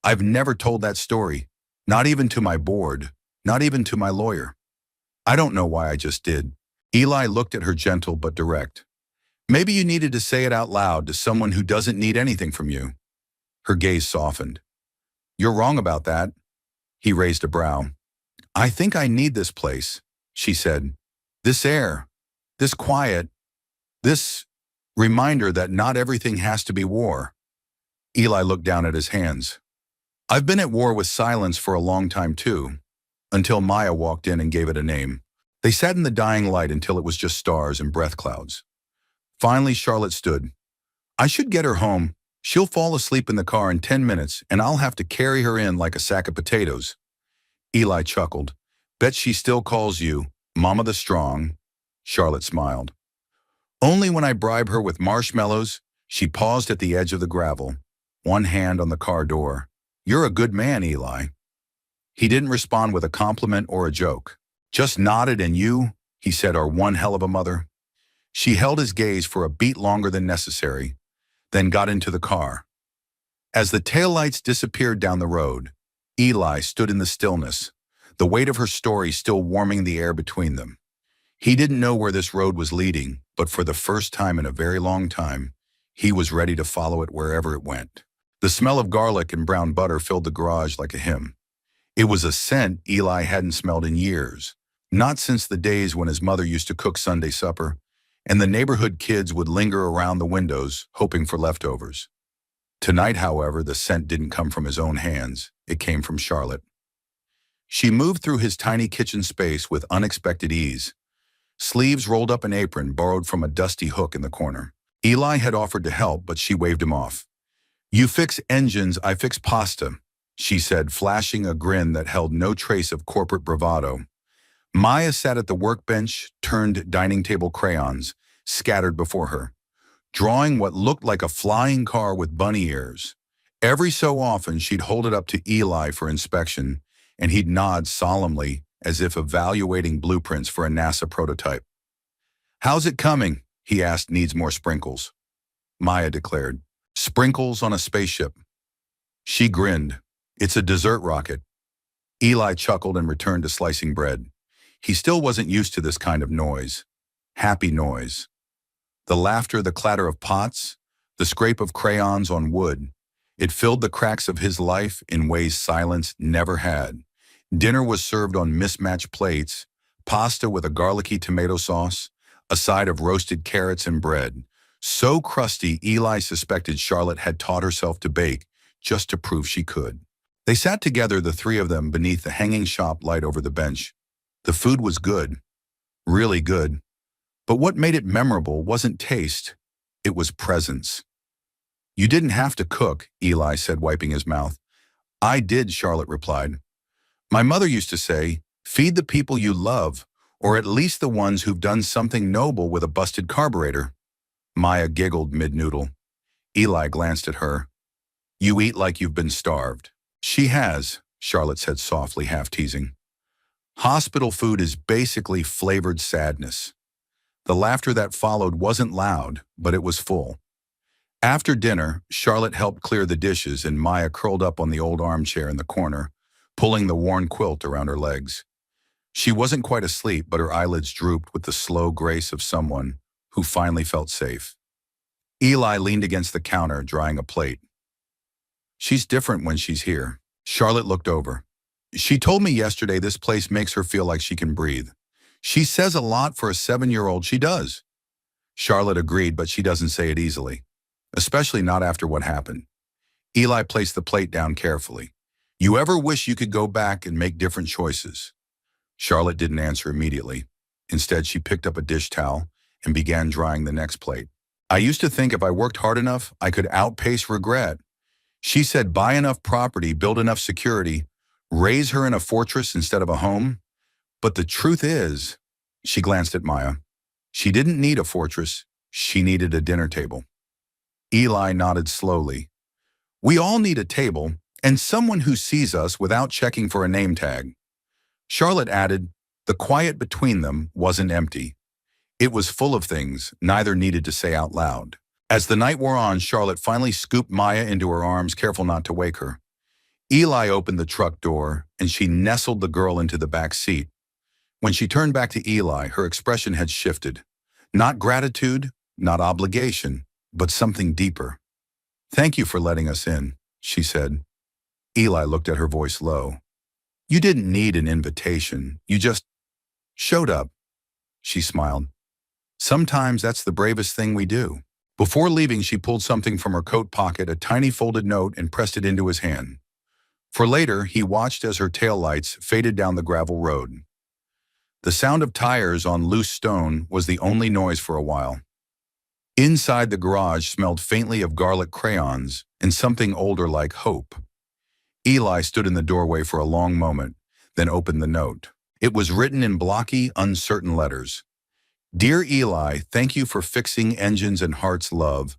I've never told that story, not even to my board, not even to my lawyer. I don't know why I just did. Eli looked at her gentle but direct. Maybe you needed to say it out loud to someone who doesn't need anything from you. Her gaze softened. You're wrong about that. He raised a brow. I think I need this place, she said. This air, this quiet, this reminder that not everything has to be war. Eli looked down at his hands. I've been at war with silence for a long time too, until Maya walked in and gave it a name. They sat in the dying light until it was just stars and breath clouds. Finally, Charlotte stood. I should get her home. She'll fall asleep in the car in 10 minutes, and I'll have to carry her in like a sack of potatoes. Eli chuckled. Bet she still calls you Mama the Strong. Charlotte smiled. Only when I bribe her with marshmallows. She paused at the edge of the gravel, one hand on the car door. You're a good man, Eli. He didn't respond with a compliment or a joke. Just nodded, and you, he said, are one hell of a mother. She held his gaze for a beat longer than necessary, then got into the car. As the taillights disappeared down the road, Eli stood in the stillness, the weight of her story still warming the air between them. He didn't know where this road was leading, but for the first time in a very long time, he was ready to follow it wherever it went. The smell of garlic and brown butter filled the garage like a hymn. It was a scent Eli hadn't smelled in years, not since the days when his mother used to cook Sunday supper, and the neighborhood kids would linger around the windows, hoping for leftovers. Tonight, however, the scent didn't come from his own hands. It came from Charlotte. She moved through his tiny kitchen space with unexpected ease. Sleeves rolled up an apron borrowed from a dusty hook in the corner. Eli had offered to help, but she waved him off. You fix engines, I fix pasta, she said, flashing a grin that held no trace of corporate bravado. Maya sat at the workbench, turned dining table crayons, scattered before her, drawing what looked like a flying car with bunny ears. Every so often, she'd hold it up to Eli for inspection, and he'd nod solemnly as if evaluating blueprints for a NASA prototype. How's it coming? He asked. Needs more sprinkles, Maya declared. Sprinkles on a spaceship. She grinned. It's a dessert rocket. Eli chuckled and returned to slicing bread. He still wasn't used to this kind of noise. Happy noise. The laughter, the clatter of pots, the scrape of crayons on wood. It filled the cracks of his life in ways silence never had. Dinner was served on mismatched plates, pasta with a garlicky tomato sauce, a side of roasted carrots and bread. So crusty, Eli suspected Charlotte had taught herself to bake just to prove she could. They sat together, the three of them, beneath the hanging shop light over the bench. The food was good, really good. But what made it memorable wasn't taste, it was presence. You didn't have to cook, Eli said, wiping his mouth. I did, Charlotte replied. My mother used to say, feed the people you love, or at least the ones who've done something noble with a busted carburetor. Maya giggled mid-noodle. Eli glanced at her. You eat like you've been starved. She has, Charlotte said softly, half teasing. Hospital food is basically flavored sadness. The laughter that followed wasn't loud, but it was full. After dinner, Charlotte helped clear the dishes and Maya curled up on the old armchair in the corner, pulling the worn quilt around her legs. She wasn't quite asleep, but her eyelids drooped with the slow grace of someone who finally felt safe. Eli leaned against the counter, drying a plate. She's different when she's here. Charlotte looked over. She told me yesterday this place makes her feel like she can breathe. She says a lot for a 7-year-old. She does. Charlotte agreed, but she doesn't say it easily, especially not after what happened. Eli placed the plate down carefully. You ever wish you could go back and make different choices? Charlotte didn't answer immediately. Instead, she picked up a dish towel and began drying the next plate. I used to think if I worked hard enough, I could outpace regret. She said buy enough property, build enough security, raise her in a fortress instead of a home. But the truth is, she glanced at Maya, she didn't need a fortress, she needed a dinner table. Eli nodded slowly. We all need a table, and someone who sees us without checking for a name tag. Charlotte added, the quiet between them wasn't empty. It was full of things neither needed to say out loud. As the night wore on, Charlotte finally scooped Maya into her arms, careful not to wake her. Eli opened the truck door, and she nestled the girl into the back seat. When she turned back to Eli, her expression had shifted. Not gratitude, not obligation, but something deeper. Thank you for letting us in, she said. Eli looked at her, voice low. You didn't need an invitation. You just showed up. she smiled. Sometimes that's the bravest thing we do. Before leaving, she pulled something from her coat pocket, a tiny folded note, and pressed it into his hand. For later, he watched as her taillights faded down the gravel road. The sound of tires on loose stone was the only noise for a while. Inside the garage smelled faintly of garlic crayons and something older like hope. Eli stood in the doorway for a long moment, then opened the note. It was written in blocky, uncertain letters. Dear Eli, thank you for fixing engines and hearts, love.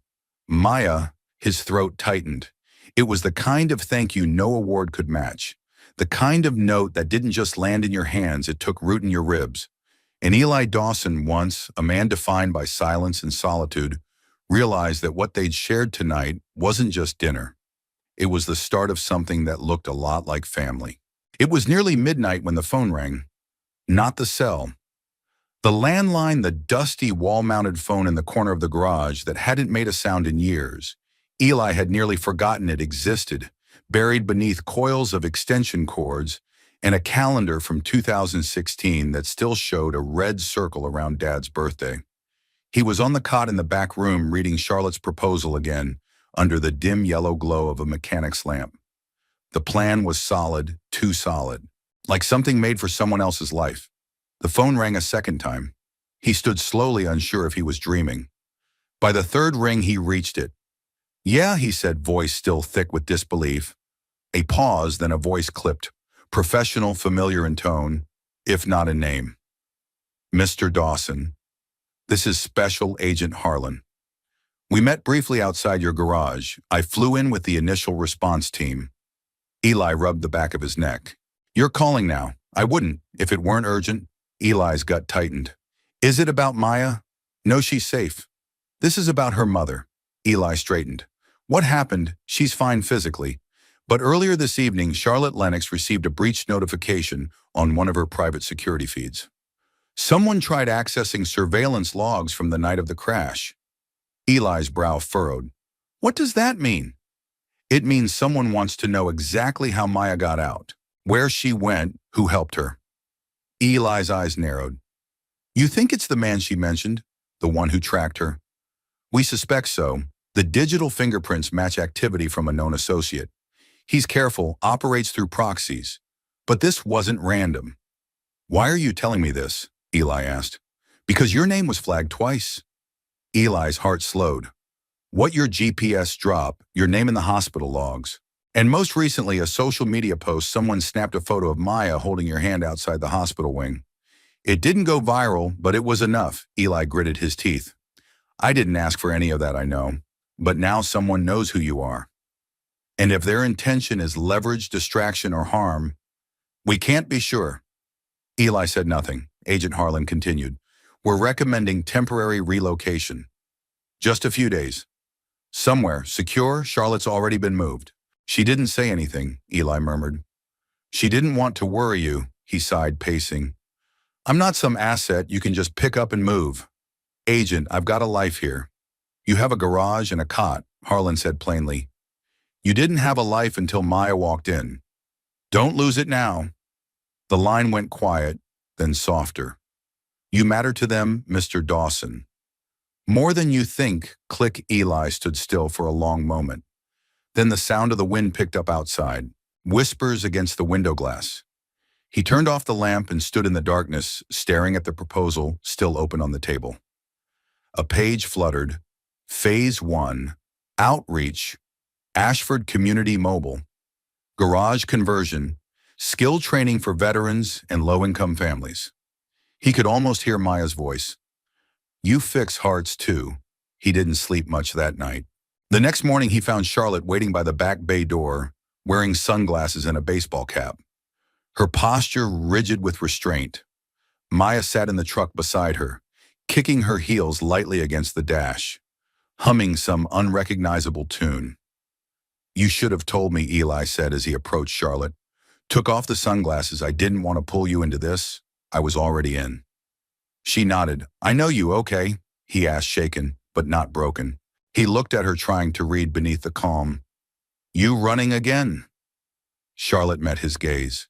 Maya. His throat tightened. It was the kind of thank you no award could match. The kind of note that didn't just land in your hands, it took root in your ribs. And Eli Dawson, once a man defined by silence and solitude, realized that what they'd shared tonight wasn't just dinner. It was the start of something that looked a lot like family. It was nearly midnight when the phone rang. Not the cell. The landline, the dusty wall-mounted phone in the corner of the garage that hadn't made a sound in years. Eli had nearly forgotten it existed, buried beneath coils of extension cords and a calendar from 2016 that still showed a red circle around Dad's birthday. He was on the cot in the back room reading Charlotte's proposal again, under the dim yellow glow of a mechanic's lamp. The plan was solid, too solid, like something made for someone else's life. The phone rang a second time. He stood slowly, unsure if he was dreaming. By the third ring, he reached it. Yeah, he said, voice still thick with disbelief. A pause, then a voice clipped, professional, familiar in tone, if not in name. Mr. Dawson, this is Special Agent Harlan. We met briefly outside your garage. I flew in with the initial response team. Eli rubbed the back of his neck. You're calling now. I wouldn't, if it weren't urgent. Eli's gut tightened. Is it about Maya? No, she's safe. This is about her mother. Eli straightened. What happened? She's fine physically. But earlier this evening, Charlotte Lennox received a breach notification on one of her private security feeds. Someone tried accessing surveillance logs from the night of the crash. Eli's brow furrowed. What does that mean? It means someone wants to know exactly how Maya got out, where she went, who helped her. Eli's eyes narrowed. You think it's the man she mentioned, the one who tracked her? We suspect so. The digital fingerprints match activity from a known associate. He's careful, operates through proxies. But this wasn't random. Why are you telling me this? Eli asked. Because your name was flagged twice. Eli's heart slowed. What your GPS drop, your name in the hospital logs. And most recently, a social media post, someone snapped a photo of Maya holding your hand outside the hospital wing. It didn't go viral, but it was enough. Eli gritted his teeth. I didn't ask for any of that, I know. But now someone knows who you are. And if their intention is leverage, distraction, or harm, we can't be sure. Eli said nothing. Agent Harlan continued. We're recommending temporary relocation. Just a few days. Somewhere, secure. Charlotte's already been moved. She didn't say anything, Eli murmured. She didn't want to worry you, he sighed, pacing. I'm not some asset you can just pick up and move. Agent, I've got a life here. You have a garage and a cot, Harlan said plainly. You didn't have a life until Maya walked in. Don't lose it now. The line went quiet, then softer. You matter to them, Mr. Dawson. More than you think. Click. Eli stood still for a long moment. Then the sound of the wind picked up outside, whispers against the window glass. He turned off the lamp and stood in the darkness, staring at the proposal still open on the table. A page fluttered. Phase 1. Outreach. Ashford Community Mobile. Garage conversion. Skill training for veterans and low-income families. He could almost hear Maya's voice. You fix hearts too. He didn't sleep much that night. The next morning he found Charlotte waiting by the back bay door, wearing sunglasses and a baseball cap. Her posture rigid with restraint. Maya sat in the truck beside her, kicking her heels lightly against the dash, humming some unrecognizable tune. You should have told me, Eli said as he approached Charlotte. Took off the sunglasses. I didn't want to pull you into this. I was already in. She nodded. I know you, okay? He asked, shaken, but not broken. He looked at her, trying to read beneath the calm. You running again? Charlotte met his gaze.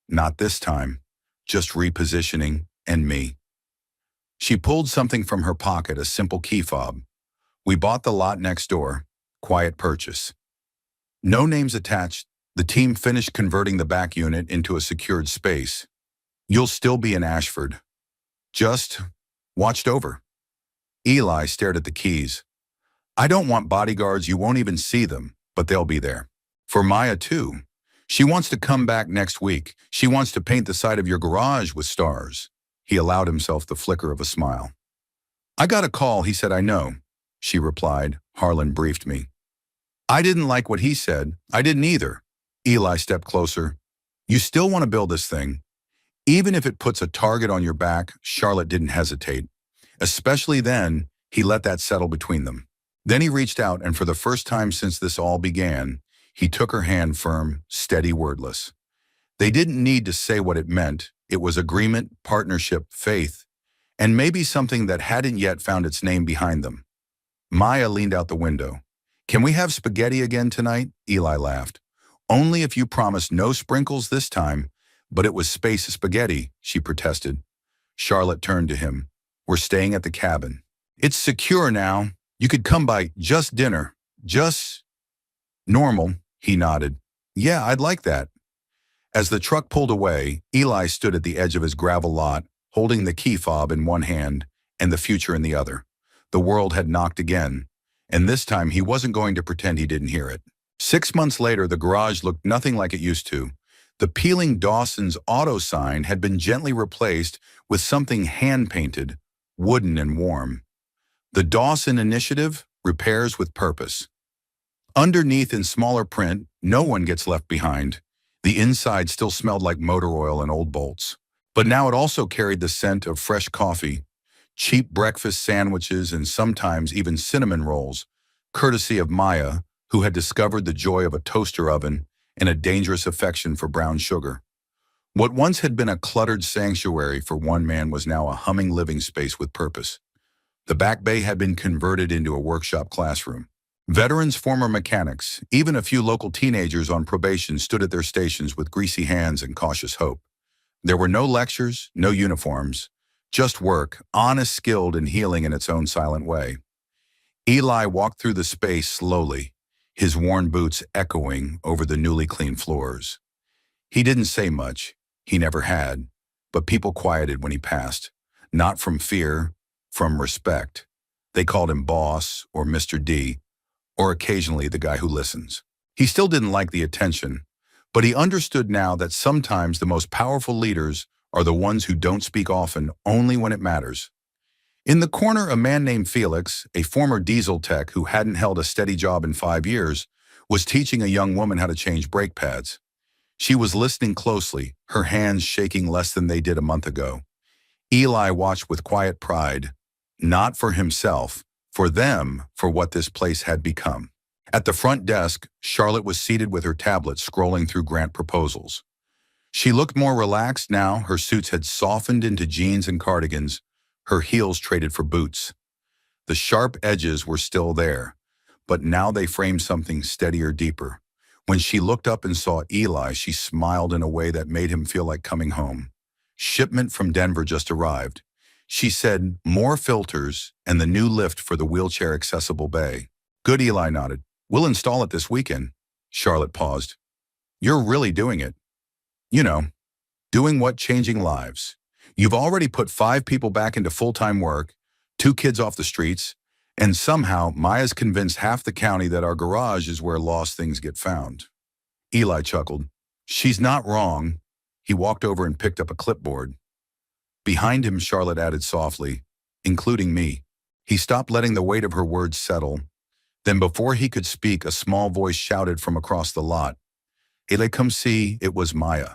Not this time. Just repositioning and me. She pulled something from her pocket, a simple key fob. We bought the lot next door. Quiet purchase. No names attached. The team finished converting the back unit into a secured space. You'll still be in Ashford. Just watched over. Eli stared at the keys. I don't want bodyguards, you won't even see them, but they'll be there. For Maya too. She wants to come back next week. She wants to paint the side of your garage with stars. He allowed himself the flicker of a smile. I got a call, he said. I know. She replied. Harlan briefed me. I didn't like what he said. I didn't either. Eli stepped closer. You still want to build this thing? Even if it puts a target on your back, Charlotte didn't hesitate. Especially then, he let that settle between them. Then he reached out, and for the first time since this all began, he took her hand firm, steady, wordless. They didn't need to say what it meant. It was agreement, partnership, faith, and maybe something that hadn't yet found its name behind them. Maya leaned out the window. Can we have spaghetti again tonight? Eli laughed. Only if you promise no sprinkles this time. But it was space spaghetti, she protested. Charlotte turned to him. We're staying at the cabin. It's secure now. You could come by just dinner. Just normal, he nodded. Yeah, I'd like that. As the truck pulled away, Eli stood at the edge of his gravel lot, holding the key fob in one hand and the future in the other. The world had knocked again, and this time he wasn't going to pretend he didn't hear it. 6 months later, the garage looked nothing like it used to. The peeling Dawson's auto sign had been gently replaced with something hand-painted, wooden and warm. The Dawson Initiative, repairs with purpose. Underneath in smaller print, no one gets left behind. The inside still smelled like motor oil and old bolts. But now it also carried the scent of fresh coffee, cheap breakfast sandwiches, and sometimes even cinnamon rolls, courtesy of Maya, who had discovered the joy of a toaster oven and a dangerous affection for brown sugar. What once had been a cluttered sanctuary for one man was now a humming living space with purpose. The back bay had been converted into a workshop classroom. Veterans, former mechanics, even a few local teenagers on probation stood at their stations with greasy hands and cautious hope. There were no lectures, no uniforms, just work, honest, skilled, and healing in its own silent way. Eli walked through the space slowly, his worn boots echoing over the newly cleaned floors. He didn't say much, he never had, but people quieted when he passed, not from fear, from respect. They called him boss or Mr. D, or occasionally the guy who listens. He still didn't like the attention, but he understood now that sometimes the most powerful leaders are the ones who don't speak often, only when it matters. In the corner, a man named Felix, a former diesel tech who hadn't held a steady job in 5 years, was teaching a young woman how to change brake pads. She was listening closely, her hands shaking less than they did a month ago. Eli watched with quiet pride, not for himself, for them, for what this place had become. At the front desk, Charlotte was seated with her tablet scrolling through grant proposals. She looked more relaxed now. Her suits had softened into jeans and cardigans, her heels traded for boots. The sharp edges were still there, but now they framed something steadier, deeper. When she looked up and saw Eli, she smiled in a way that made him feel like coming home. Shipment from Denver just arrived. She said, more filters and the new lift for the wheelchair-accessible bay. Good, Eli nodded. We'll install it this weekend. Charlotte paused. You're really doing it. You know, doing what? Changing lives. You've already put 5 people back into full-time work, 2 kids off the streets, and somehow Maya's convinced half the county that our garage is where lost things get found. Eli chuckled. She's not wrong. He walked over and picked up a clipboard. Behind him, Charlotte added softly, including me. He stopped, letting the weight of her words settle. Then before he could speak, a small voice shouted from across the lot. Eli, come see. It was Maya.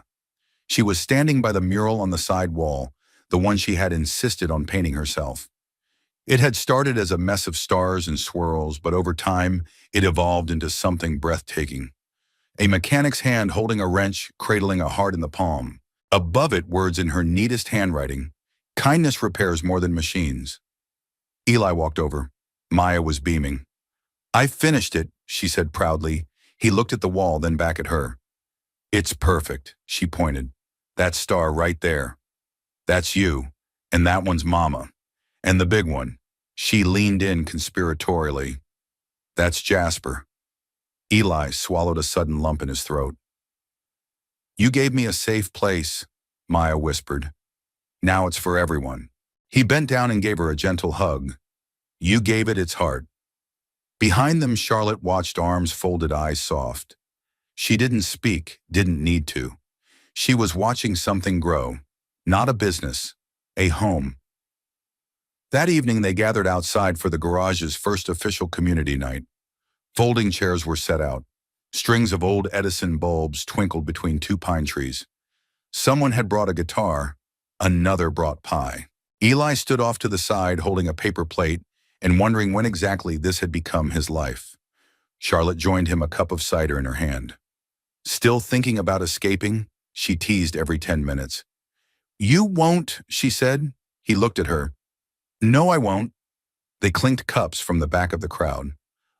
She was standing by the mural on the side wall, the one she had insisted on painting herself. It had started as a mess of stars and swirls, but over time, it evolved into something breathtaking. A mechanic's hand holding a wrench, cradling a heart in the palm. Above it, words in her neatest handwriting. Kindness repairs more than machines. Eli walked over. Maya was beaming. I finished it, she said proudly. He looked at the wall, then back at her. It's perfect, she pointed. That star right there. That's you, and that one's Mama. And the big one. She leaned in conspiratorially. That's Jasper. Eli swallowed a sudden lump in his throat. You gave me a safe place, Maya whispered. Now it's for everyone. He bent down and gave her a gentle hug. You gave it its heart. Behind them, Charlotte watched, arms folded, eyes soft. She didn't speak, didn't need to. She was watching something grow. Not a business, a home. That evening, they gathered outside for the garage's first official community night. Folding chairs were set out. Strings of old Edison bulbs twinkled between two pine trees. Someone had brought a guitar. Another brought pie. Eli stood off to the side, holding a paper plate and wondering when exactly this had become his life. Charlotte joined him, a cup of cider in her hand. Still thinking about escaping, she teased every 10 minutes. You won't, she said. He looked at her. No, I won't. They clinked cups from the back of the crowd.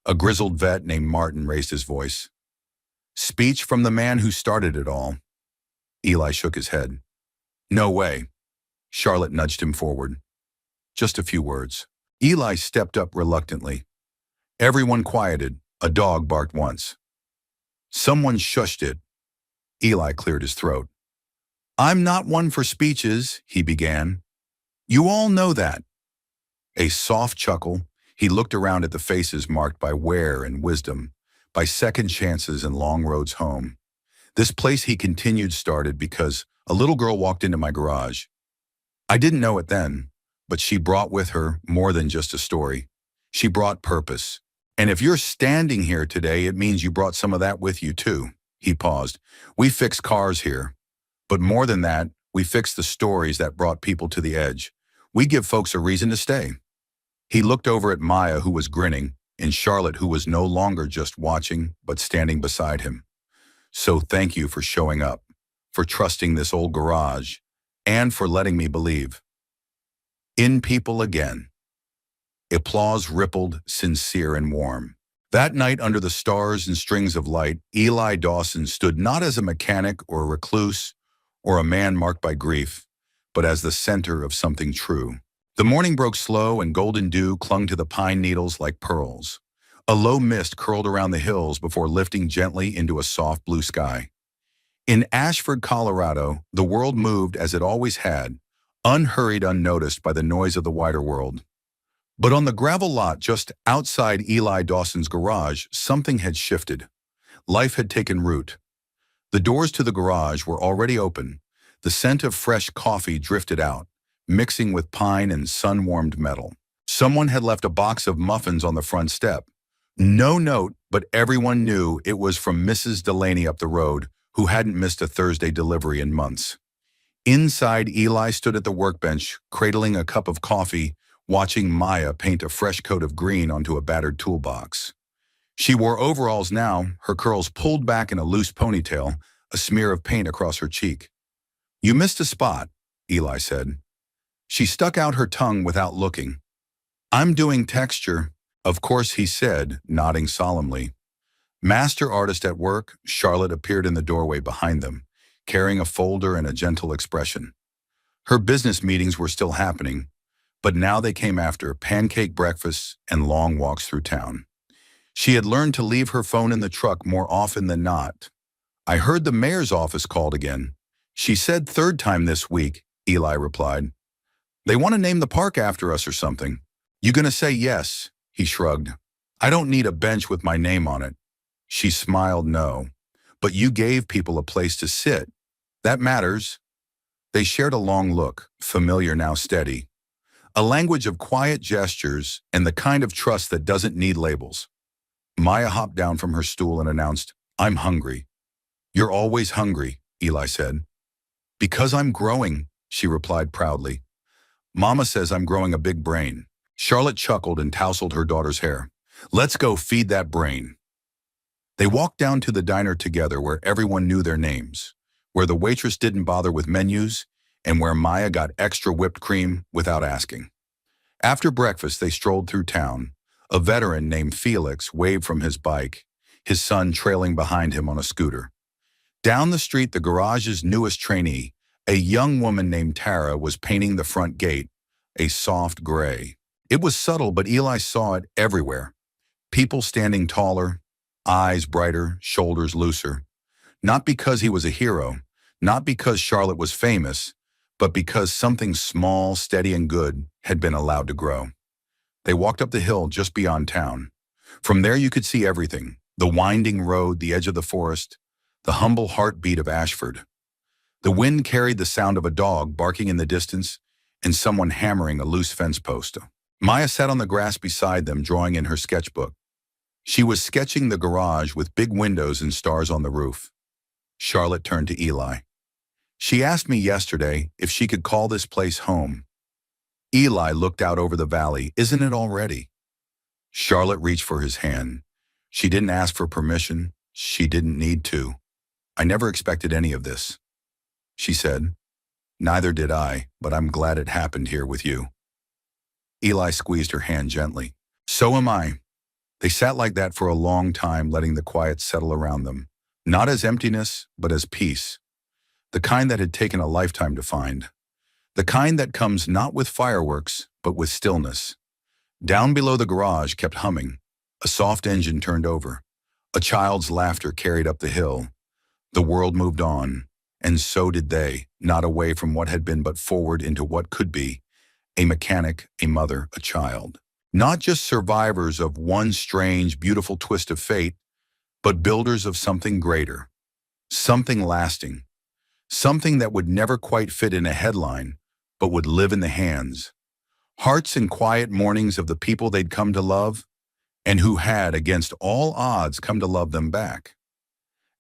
A grizzled vet named Martin raised his voice. Speech from the man who started it all. Eli shook his head. No way. Charlotte nudged him forward. Just a few words. Eli stepped up reluctantly. Everyone quieted. A dog barked once. Someone shushed it. Eli cleared his throat. I'm not one for speeches, he began. You all know that. A soft chuckle. He looked around at the faces marked by wear and wisdom, by second chances and long roads home. This place, he continued, started because a little girl walked into my garage. I didn't know it then, but she brought with her more than just a story. She brought purpose. And if you're standing here today, it means you brought some of that with you too. He paused. We fix cars here. But more than that, we fix the stories that brought people to the edge. We give folks a reason to stay. He looked over at Maya, who was grinning, and Charlotte, who was no longer just watching, but standing beside him. So thank you for showing up, for trusting this old garage, and for letting me believe in people again. Applause rippled, sincere and warm. That night, under the stars and strings of light, Eli Dawson stood not as a mechanic or a recluse or a man marked by grief, but as the center of something true. The morning broke slow and golden dew clung to the pine needles like pearls. A low mist curled around the hills before lifting gently into a soft blue sky. In Ashford, Colorado, the world moved as it always had, unhurried, unnoticed by the noise of the wider world. But on the gravel lot just outside Eli Dawson's garage, something had shifted. Life had taken root. The doors to the garage were already open. The scent of fresh coffee drifted out, mixing with pine and sun-warmed metal. Someone had left a box of muffins on the front step. No note, but everyone knew it was from Mrs. Delaney up the road, who hadn't missed a Thursday delivery in months. Inside, Eli stood at the workbench, cradling a cup of coffee, watching Maya paint a fresh coat of green onto a battered toolbox. She wore overalls now, her curls pulled back in a loose ponytail, a smear of paint across her cheek. You missed a spot, Eli said. She stuck out her tongue without looking. I'm doing texture, of course, he said, nodding solemnly. Master artist at work, Charlotte appeared in the doorway behind them, carrying a folder and a gentle expression. Her business meetings were still happening, but now they came after pancake breakfasts and long walks through town. She had learned to leave her phone in the truck more often than not. I heard the mayor's office called again. She said third time this week, Eli replied. They want to name the park after us or something. You gonna say yes? He shrugged. I don't need a bench with my name on it. She smiled no. But you gave people a place to sit. That matters. They shared a long look, familiar now steady. A language of quiet gestures and the kind of trust that doesn't need labels. Maya hopped down from her stool and announced, I'm hungry. You're always hungry, Eli said. Because I'm growing, she replied proudly. Mama says I'm growing a big brain. Charlotte chuckled and tousled her daughter's hair. Let's go feed that brain. They walked down to the diner together where everyone knew their names, where the waitress didn't bother with menus, and where Maya got extra whipped cream without asking. After breakfast, they strolled through town. A veteran named Felix waved from his bike, his son trailing behind him on a scooter. Down the street, the garage's newest trainee, a young woman named Tara, was painting the front gate, a soft gray. It was subtle, but Eli saw it everywhere. People standing taller, eyes brighter, shoulders looser. Not because he was a hero, not because Charlotte was famous, but because something small, steady, and good had been allowed to grow. They walked up the hill just beyond town. From there you could see everything: the winding road, the edge of the forest, the humble heartbeat of Ashford. The wind carried the sound of a dog barking in the distance and someone hammering a loose fence post. Maya sat on the grass beside them, drawing in her sketchbook. She was sketching the garage with big windows and stars on the roof. Charlotte turned to Eli. She asked me yesterday if she could call this place home. Eli looked out over the valley. Isn't it already? Charlotte reached for his hand. She didn't ask for permission. She didn't need to. I never expected any of this, she said. Neither did I, but I'm glad it happened here with you. Eli squeezed her hand gently. So am I. They sat like that for a long time, letting the quiet settle around them. Not as emptiness, but as peace. The kind that had taken a lifetime to find. The kind that comes not with fireworks, but with stillness. Down below the garage kept humming. A soft engine turned over. A child's laughter carried up the hill. The world moved on, and so did they, not away from what had been but forward into what could be. A mechanic, a mother, a child. Not just survivors of one strange, beautiful twist of fate, but builders of something greater. Something lasting. Something that would never quite fit in a headline, but would live in the hands. Hearts and quiet mornings of the people they'd come to love, and who had, against all odds, come to love them back.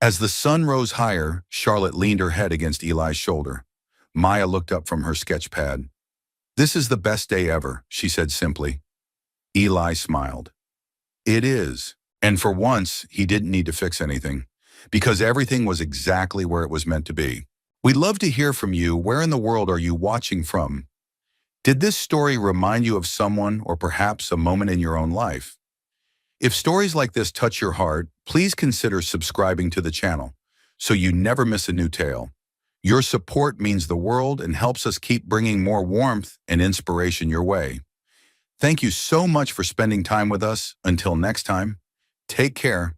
As the sun rose higher, Charlotte leaned her head against Eli's shoulder. Maya looked up from her sketch pad. This is the best day ever, she said simply. Eli smiled. It is. And for once, he didn't need to fix anything, because everything was exactly where it was meant to be. We'd love to hear from you. Where in the world are you watching from? Did this story remind you of someone or perhaps a moment in your own life? If stories like this touch your heart, please consider subscribing to the channel so you never miss a new tale. Your support means the world and helps us keep bringing more warmth and inspiration your way. Thank you so much for spending time with us. Until next time, take care,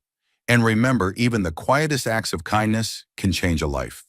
and remember, even the quietest acts of kindness can change a life.